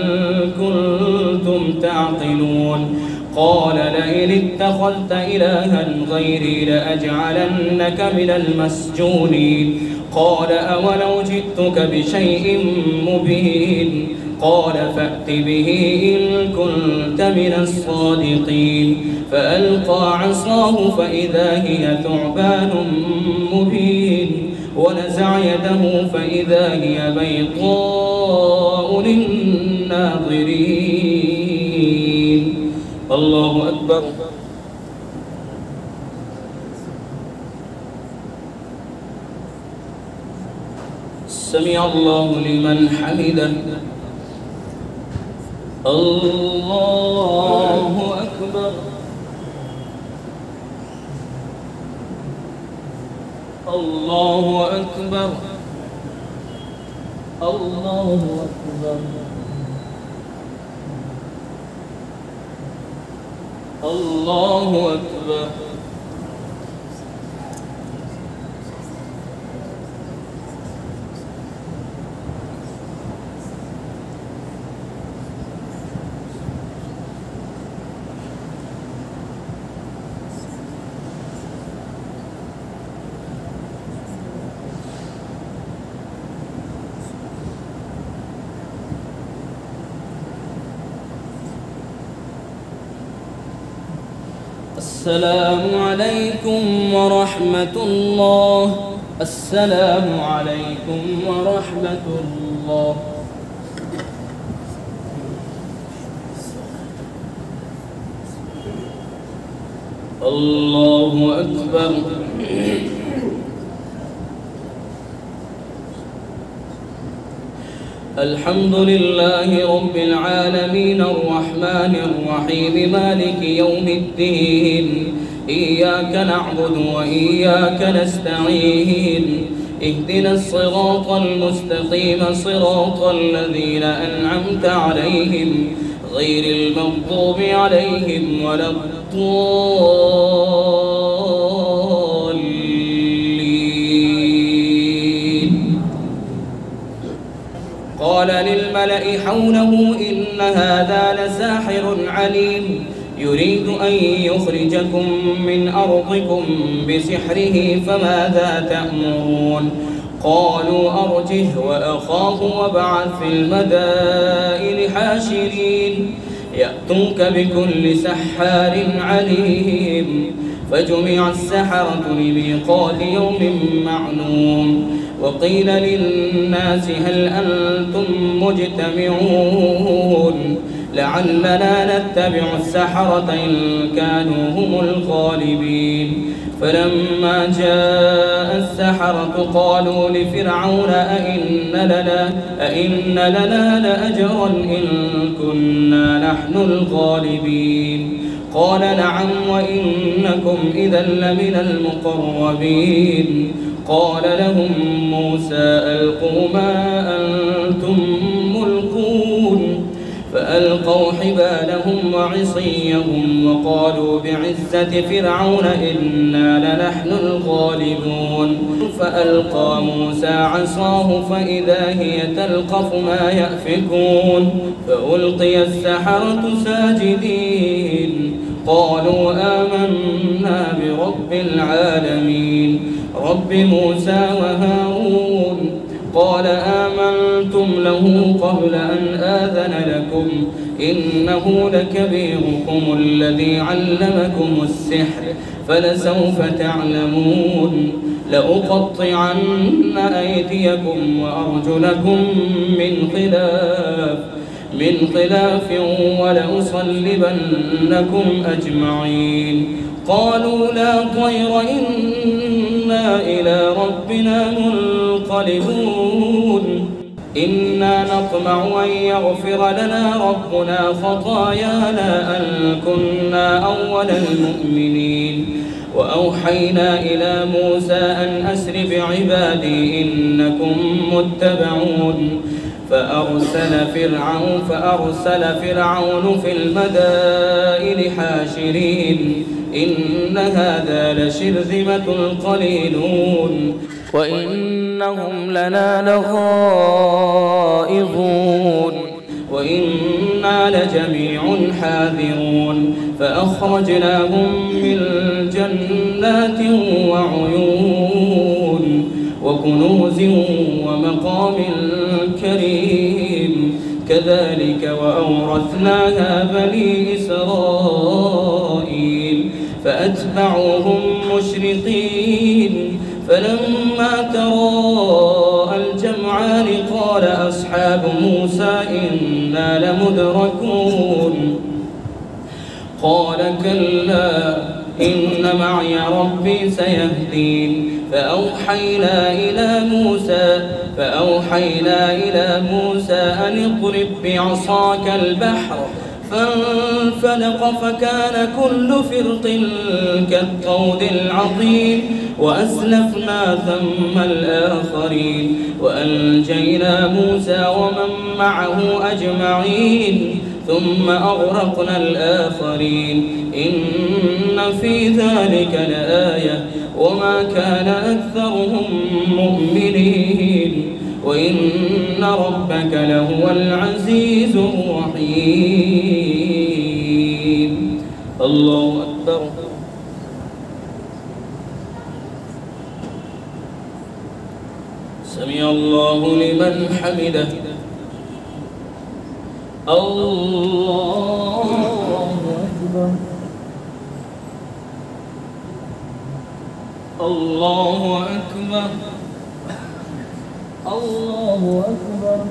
كنتم تعقلون قال لئن اتخذت إلها غيري لأجعلنك من المسجونين قال أولو جئتك بشيء مبين قال فأت به إن كنت من الصادقين فألقى عصاه فإذا هي ثعبان مبين ونزع يده فإذا هي بيضاء للناظرين. الله أكبر. سمع الله لمن حمده. الله أكبر. الله أكبر. الله أكبر. الله أكبر. السلام عليكم ورحمة الله. السلام عليكم ورحمة الله. الله أكبر. الحمد لله رب العالمين الرحمن الرحيم مالك يوم الدين إياك نعبد وإياك نستعين اهدنا الصراط المستقيم صراط الذين أنعمت عليهم غير المغضوب عليهم ولا الضالين. قال للملأ حوله إن هذا لساحر عليم يريد أن يخرجكم من أرضكم بسحره فماذا تأمرون؟ قالوا أرجه وأخاه وابعث في المدائن حاشرين يأتوك بكل سحار عليم. فجمع السحرة لميقات يوم معلوم وقيل للناس هل أنتم مجتمعون لعلنا نتبع السحرة إن كانوا هم الغالبين. فلما جاء السحرة قالوا لفرعون أئن لنا لأجرا إن كنا نحن الغالبين. قال نعم وإنكم إذا لمن المقربين. قال لهم موسى ألقوا ما أنتم ملقون فألقوا حبالهم وعصيهم وقالوا بعزة فرعون إنا لنحن الغالبون. فألقى موسى عصاه فإذا هي تلقف ما يأفكون فألقي السحرة ساجدين قالوا آمنا برب العالمين رب موسى وهارون. قال آمنتم له قبل أن آذن لكم إنه لكبيركم الذي علمكم السحر فلسوف تعلمون لأقطعن أيديكم وأرجلكم من خلاف ولأصلبنكم أجمعين. قالوا لا طير إنا إلى ربنا منقلبون إنا نطمع أن يغفر لنا ربنا خطايانا أن كنا أول المؤمنين. وأوحينا إلى موسى أن أسر بعبادي إنكم متبعون فأرسل فرعون في المدائن حاشرين إن هذا لشرذمة قليلون وإنهم لنا لغائظون وإنا لجميع حاذرون فأخرجناهم من جنات وعيون وكنوز ومقام كريم كذلك وأورثناها بني إسرائيل فأتبعوهم مشرقين فلما تراءى الجمعان قال أصحاب موسى إنا لمدركون قال كلا إن معي ربي سيهدين فأوحينا إلى موسى أن اضرب بعصاك البحر فانفلق فكان كل فرق كالطود العظيم وأزلفنا ثم الآخرين وأنجينا موسى ومن معه أجمعين ثم أغرقنا الآخرين إن في ذلك لآية وما كان أكثرهم مؤمنين وإن ربك لهو العزيز الرحيم. الله أكبر. سمع الله لمن حمده. الله أكبر. الله أكبر. الله أكبر.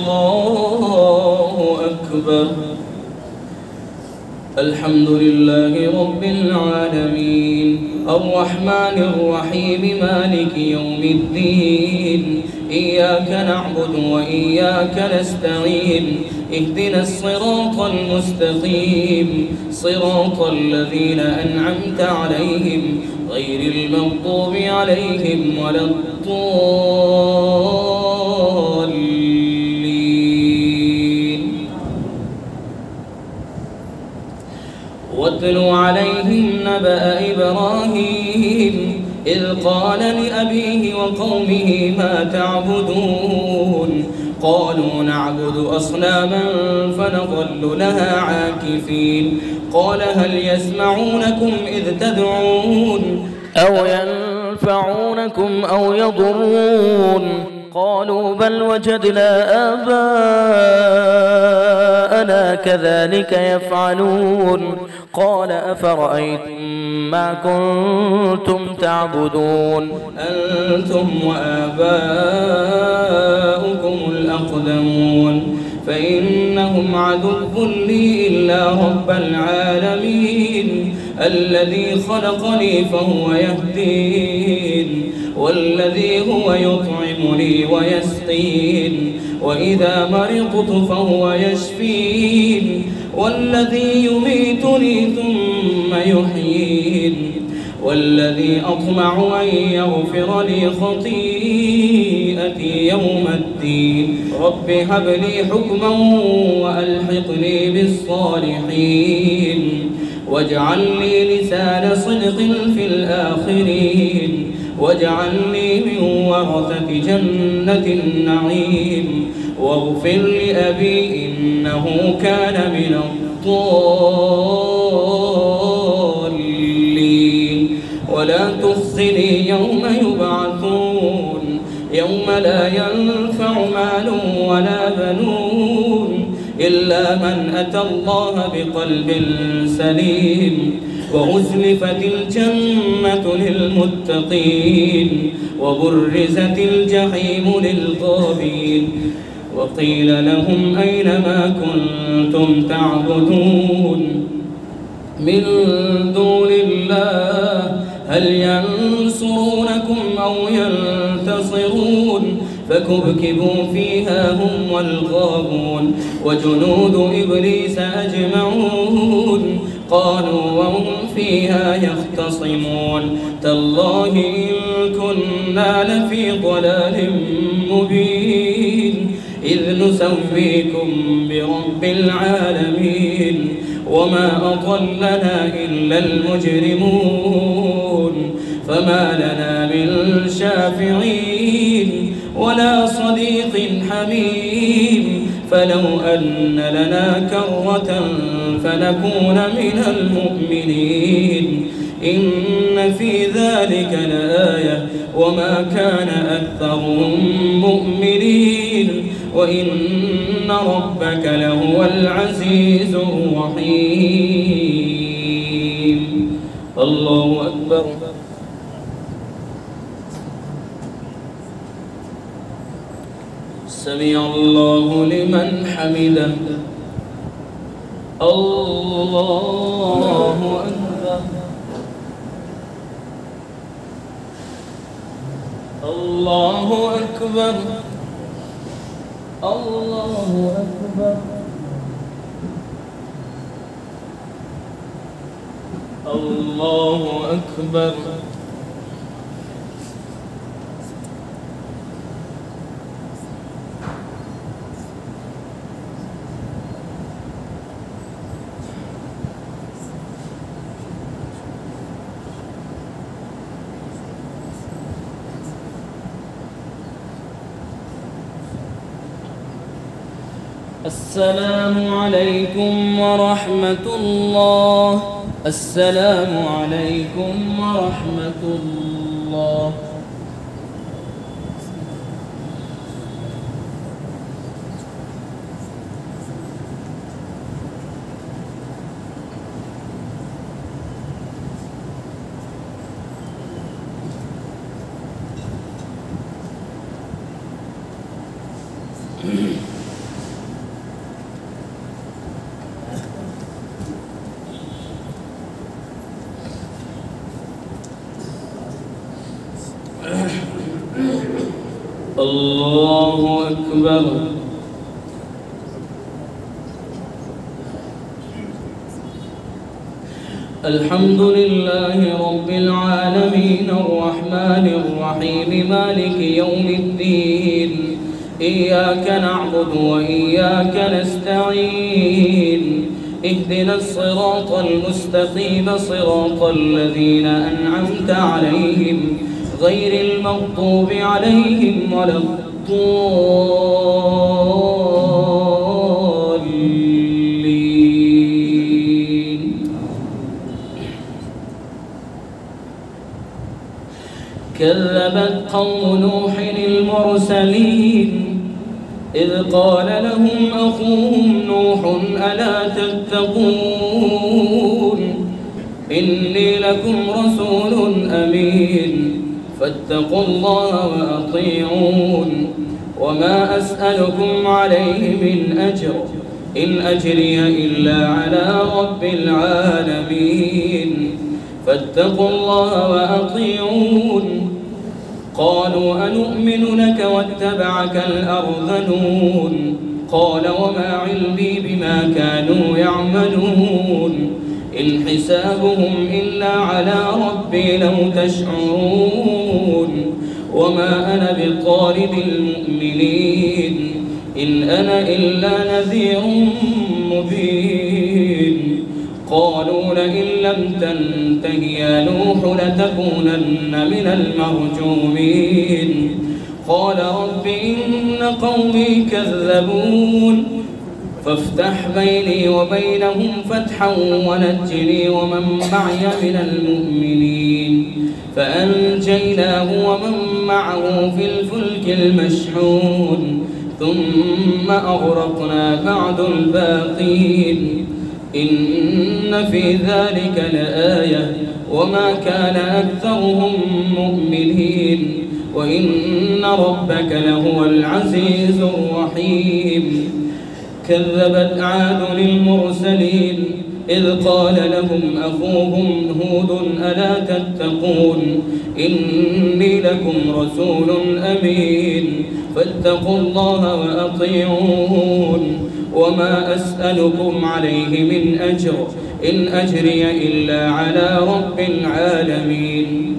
الله أكبر. الحمد لله رب العالمين الرحمن الرحيم مالك يوم الدين إياك نعبد وإياك نستعين اهدنا الصراط المستقيم صراط الذين أنعمت عليهم غير المغضوب عليهم ولا الضالين. واتل عليهم نبأ إبراهيم إذ قال لأبيه وقومه ما تعبدون قالوا نعبد أصناما فنظل لها عاكفين قال هل يسمعونكم إذ تدعون أو ينفعونكم أو يضرون قالوا بل وجدنا آباءنا كذلك يفعلون قال أفرأيتم ما كنتم تعبدون أنتم وآباؤكم الأقدمون فإنهم عدو لي إلا رب العالمين الذي خلقني فهو يهدين والذي هو يطعمني ويسقين وإذا مرضت فهو يشفين والذي يميتني ثم يحيين والذي أطمع أن يغفر لي خطيئتي يوم الدين رب هب لي حكما وألحقني بالصالحين واجعل لي لسان صدق في الآخرين واجعلني من ورثة جنة النعيم واغفر لأبي إنه كان من الضالين ولا تخزني يوم يبعثون يوم لا ينفع مال ولا بنون إلا من أتى الله بقلب سليم وأزلفت الجنة للمتقين وبرزت الجحيم للغابين وقيل لهم أين ما كنتم تعبدون من دون الله هل ينصرونكم أو ينتصرون فكبكبوا فيها هم والغاوون وجنود إبليس أجمعون قالوا وهم فيها يختصمون تالله إن كنا لفي ضلال مبين إذ نسويكم برب العالمين وما أضلنا إلا المجرمون فما لنا من شافعين ولا صديق حميم فلو أن لنا كرة فنكون من المؤمنين إن في ذلك لآية وما كان أكثرهم مؤمنين وإن ربك لهو العزيز الرحيم. الله أكبر. سمع الله لمن حمده. الله أكبر. الله أكبر. الله أكبر. الله أكبر. السلام عليكم ورحمة الله. السلام عليكم ورحمة الله. الله أكبر. الحمد لله رب العالمين الرحمن الرحيم مالك يوم الدين إياك نعبد وإياك نستعين اهدنا الصراط المستقيم صراط الذين أنعمت عليهم غير المغضوب عليهم ولا الضالين. كذبت قوم نوح المرسلين إذ قال لهم أخوهم نوح ألا تتقون إني لكم رسول أمين فاتقوا الله وأطيعون وما أسألكم عليه من أجر إن أجري إلا على رب العالمين فاتقوا الله وأطيعون. قالوا أنؤمن لك واتبعك الأرذلون قال وما علمي بما كانوا يعملون إن حسابهم إلا على ربي لو تشعرون وما أنا بطارد المؤمنين إن أنا إلا نذير مبين. قالوا لئن لم تنته يا نوح لتكونن من المرجومين. قال رب إن قومي كذبون فافتح بيني وبينهم فتحا ونجني ومن معي من المؤمنين. فأنجيناه ومن معه في الفلك المشحون ثم أغرقنا بعد الباقين. إن في ذلك لآية وما كان أكثرهم مؤمنين وإن ربك لهو العزيز الرحيم. كذبت عاد المرسلين إذ قال لهم أخوهم هود ألا تتقون إني لكم رسول أمين فاتقوا الله وأطيعون وما أسألكم عليه من أجر إن أجري إلا على رب العالمين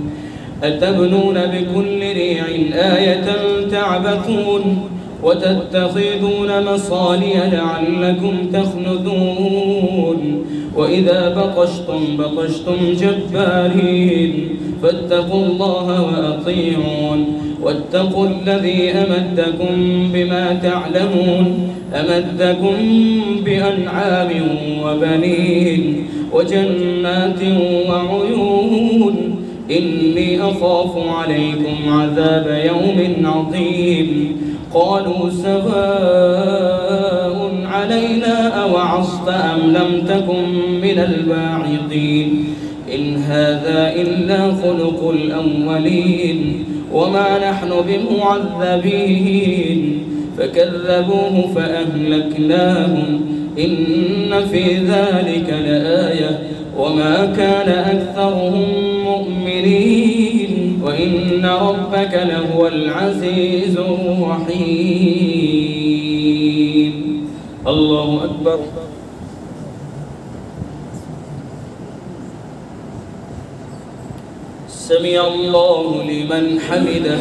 أتبنون بكل ريع آية تعبثون وتتخذون مصانع لعلكم تخلدون وإذا بطشتم جبارين فاتقوا الله وأطيعون واتقوا الذي أمدكم بما تعلمون أمدكم بأنعام وبنين وجنات وعيون إني أخاف عليكم عذاب يوم عظيم قالوا سواء علينا أوعظت أم لم تكن من الواعظين إن هذا إلا خلق الأولين وما نحن بمعذبين فكذبوه فأهلكناهم إن في ذلك لآية وما كان أكثرهم مؤمنين وإن ربك لهو العزيز الرحيم. الله أكبر. سمع الله لمن حمده.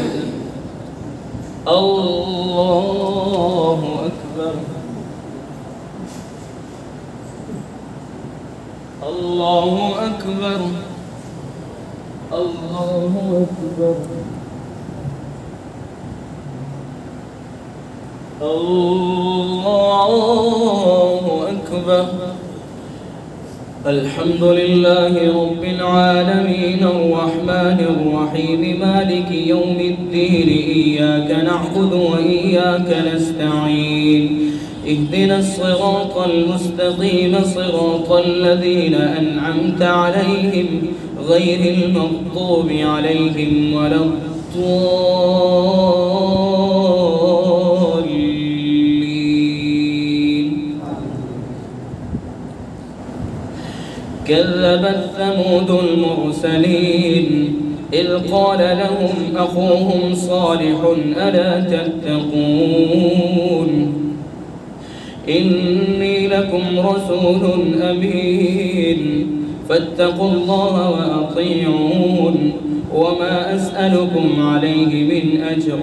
الله أكبر. الله أكبر. الله أكبر. الله أكبر. الحمد لله رب العالمين الرحمن الرحيم مالك يوم الدين إياك نعبد وإياك نستعين اهدنا الصراط المستقيم صراط الذين أنعمت عليهم غير المغضوب عليهم ولا الضالين. كذبت ثمود المرسلين إذ قال لهم أخوهم صالح ألا تتقون إني لكم رسول أمين فاتقوا الله وأطيعون وما أسألكم عليه من أجر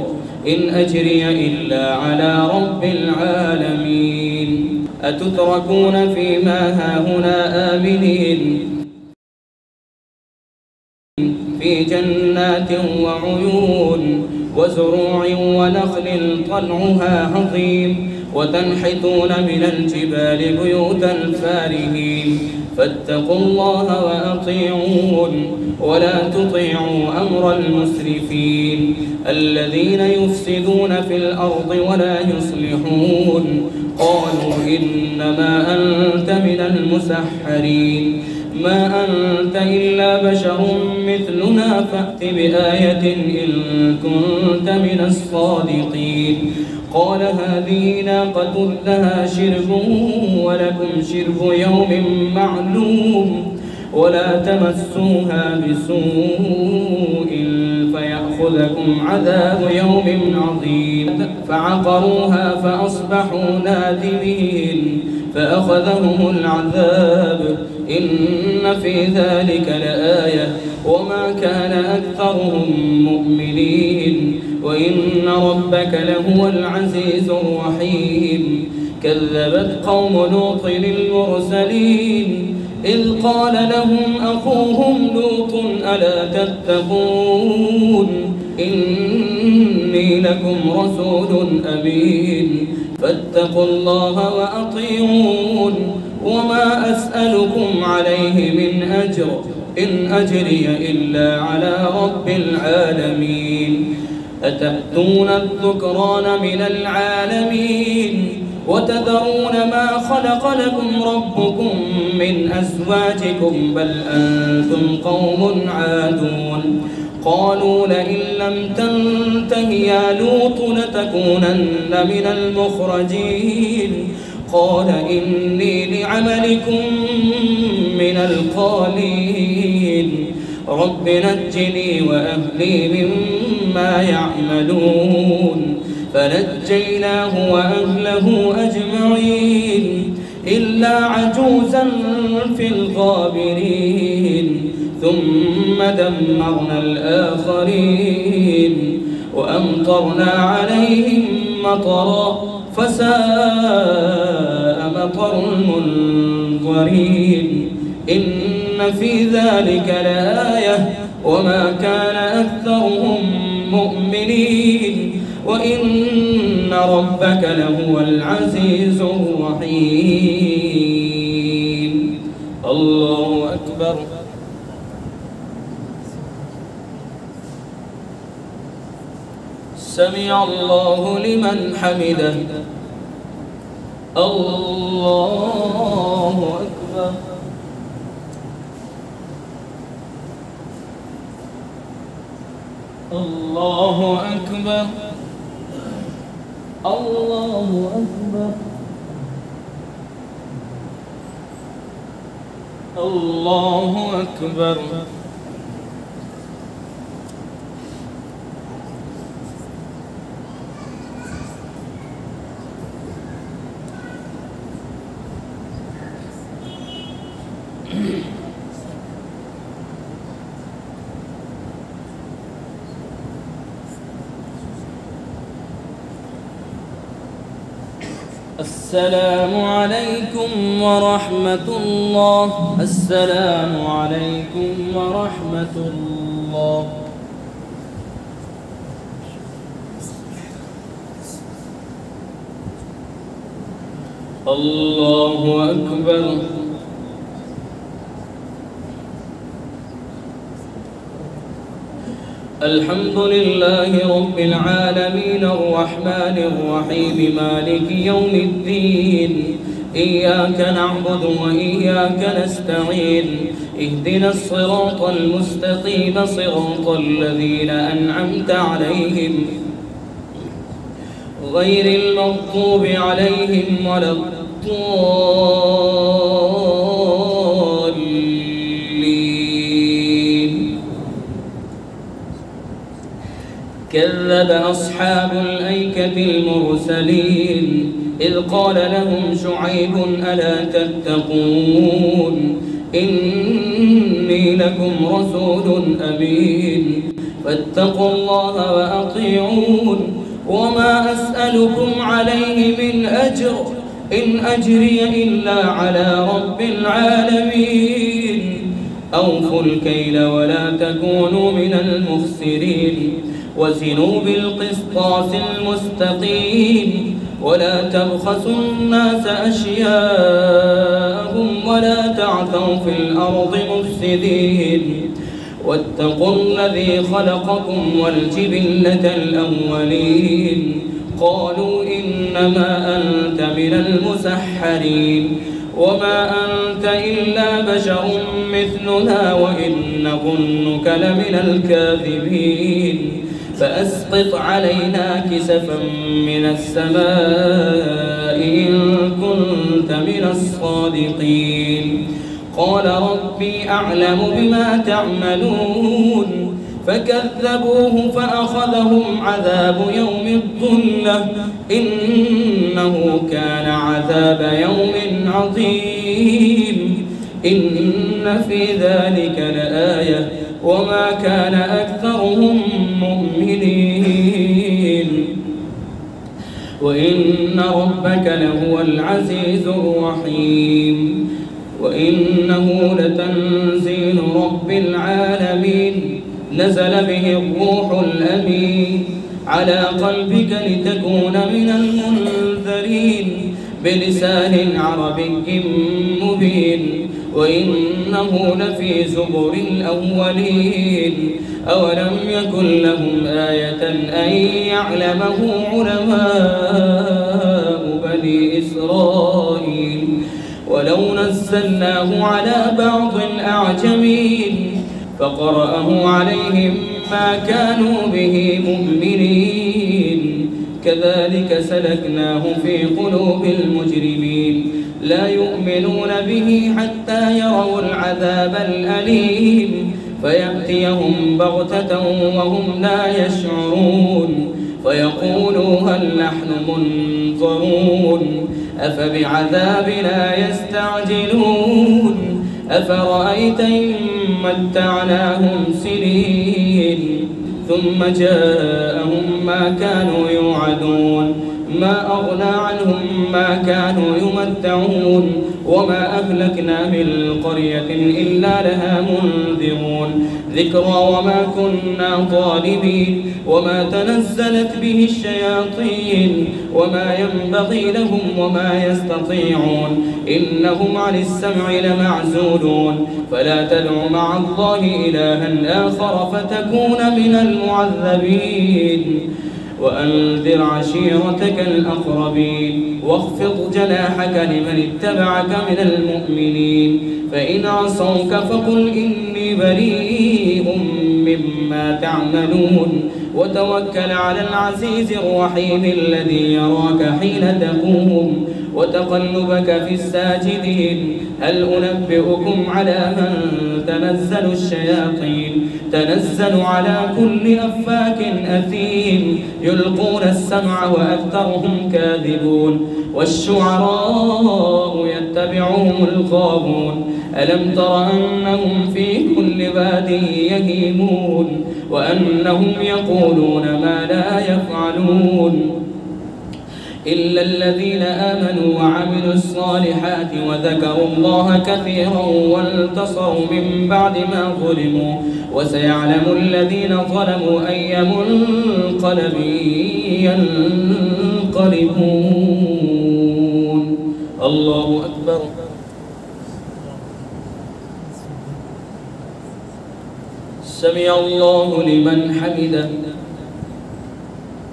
إن أجري إلا على رب العالمين أتتركون فيما هاهنا آمنين في جنات وعيون وزروع ونخل طلعها هضيم وتنحتون من الجبال بيوتا فارهين فاتقوا الله وأطيعون ولا تطيعوا أمر المسرفين الذين يفسدون في الأرض ولا يصلحون قالوا إنما أنت من المسحرين ما أنت إلا بشر مثلنا فأت بآية إن كنت من الصادقين قال هذه ناقة لها شرب ولكم شرب يوم معلوم ولا تمسوها بسوء فيأخذكم عذاب يوم عظيم فعقروها فأصبحوا نادمين فأخذهم العذاب إن في ذلك لآية وما كان أكثرهم مؤمنين وإن ربك لهو العزيز الرحيم كذبت قوم لوط المرسلين إذ قال لهم أخوهم لوط ألا تتقون إني لكم رسول أمين فاتقوا الله وأطيعون وما أسألكم عليه من أجر إن أجري إلا على رب العالمين أتأتون الذكران من العالمين وتذرون ما خلق لكم ربكم من أزواجكم بل أنتم قوم عادون قالوا لئن لم تنته يا لوط لتكونن من المخرجين قال إني لعملكم من القالين رب نجني وأهلي مما يعملون فنجيناه وأهله أجمعين إلا عجوزا في الغابرين ثم دمرنا الآخرين وأمطرنا عليهم مطرا فساء مطر المنذرين إن في ذلك لآية وما كان أكثرهم مؤمنين وإن ربك لهو العزيز الرحيم. الله أكبر. سمع الله لمن حمده. الله أكبر. الله أكبر. الله أكبر. الله أكبر. السلام عليكم ورحمة الله. السلام عليكم ورحمة الله. الله أكبر. الحمد لله رب العالمين الرحمن الرحيم مالك يوم الدين إياك نعبد وإياك نستعين اهدنا الصراط المستقيم صراط الذين أنعمت عليهم غير المغضوب عليهم ولا الضالين. كذب أصحاب الأيكة المرسلين إذ قال لهم شعيب ألا تتقون إني لكم رسول أمين فاتقوا الله وأطيعون وما أسألكم عليه من أجر إن أجري إلا على رب العالمين. أوفوا الكيل ولا تكونوا من المخسرين وزنوا بالقسطاس المستقيم ولا تبخسوا الناس أشياءهم ولا تعثوا في الأرض مفسدين واتقوا الذي خلقكم والجبلة الأولين قالوا إنما أنت من المسحرين وما أنت إلا بشر مثلنا وإن نظنك لمن الكاذبين فأسقط علينا كسفا من السماء إن كنت من الصادقين. قال ربي أعلم بما تعملون فكذبوه فأخذهم عذاب يوم الظلة إنه كان عذاب يوم عظيم. إن في ذلك لآية وما كان أكثرهم مؤمنين وإن ربك لهو العزيز الرحيم. وإنه لتنزيل رب العالمين نزل به الروح الأمين على قلبك لتكون من المنذرين بلسان عربي مبين وإنه لفي زبر الأولين. أولم يكن لهم آية أن يعلمه علماء بني إسرائيل ولو نزلناه على بعض الأعجمين فقرأه عليهم ما كانوا به مؤمنين كذلك سلكناه في قلوب المجرمين لا يؤمنون به حتى يروا العذاب الأليم فيأتيهم بغتة وهم لا يشعرون فيقولوا هل نحن منظرون أفبعذابنا يستعجلون أفرأيت إن متعناهم سنين ثم جاءهم ما كانوا يوعدون ما أغنى عنهم ما كانوا يمتعون وما أهلكنا من قرية إلا لها منذرون ذكرى وما كنا ظالمين وما تنزلت به الشياطين وما ينبغي لهم وما يستطيعون إنهم عن السمع لمعزولون فلا تدع مع الله إلها آخر فتكون من المعذبين وأنذر عشيرتك الأقربين واخفض جناحك لمن اتبعك من المؤمنين فإن عصوك فقل إني بريء مما تعملون وتوكل على العزيز الرحيم الذي يراك حين تقوم وتقلبك في الساجدين هل أنبئكم على من تنزل الشياطين تنزل على كل أفاك أثيم يلقون السمع وأكثرهم كاذبون والشعراء يتبعهم الغاوون ألم تر أنهم في كل واد يهيمون وأنهم يقولون ما لا يفعلون إلا الذين آمنوا وعملوا الصالحات وذكروا الله كثيرا وانتصروا من بعد ما ظلموا وسيعلم الذين ظلموا أي منقلب ينقلبون الله أكبر سمع الله لمن حمده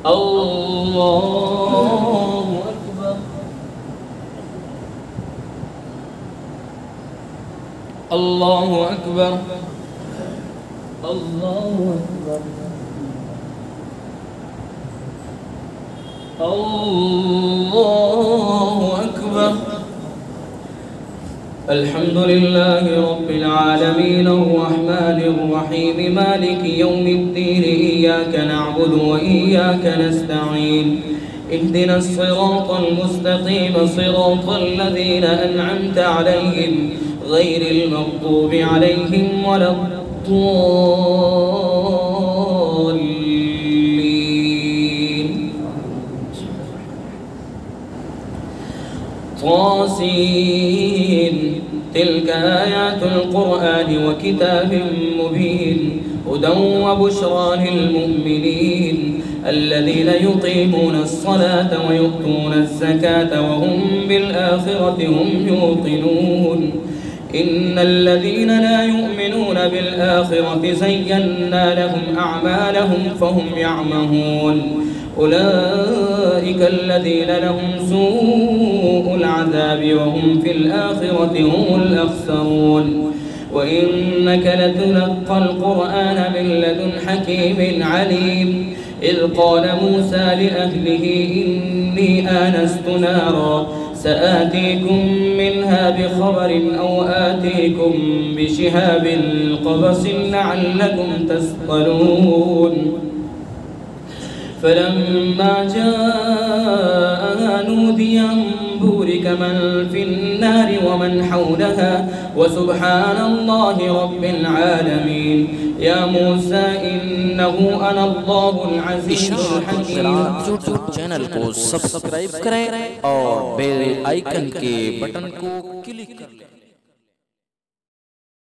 الله أكبر الله أكبر الله أكبر الله أكبر الحمد لله رب العالمين الرحمن الرحيم مالك يوم الدين إياك نعبد وإياك نستعين اهدنا الصراط المستقيم صراط الذين أنعمت عليهم غير المغضوب عليهم ولا الضالين طاسين تلك آيات القرآن وكتاب مبين هدى وبشرى للمؤمنين الذين يقيمون الصلاة ويؤتون الزكاة وهم بالآخرة هم يوقنون إن الذين لا يؤمنون بالآخرة زينا لهم أعمالهم فهم يعمهون أولئك الذين لهم سوء العذاب وهم في الآخرة هم الأخسرون وإنك لتلقى القرآن من لدن حكيم عليم إذ قال موسى لأهله إني آنست نارا سآتيكم منها بخبر أو آتيكم بشهاب قبس لعلكم تصطلون فلما جاءها نودي أن بورك من في النار ومن حولها وسبحان الله رب العالمين يا موسى إنه أنا الله العزيز الحكيم YouTube channel को सब्सक्राइब करें और बेल आइकन के बटन को क्लिक कर लें।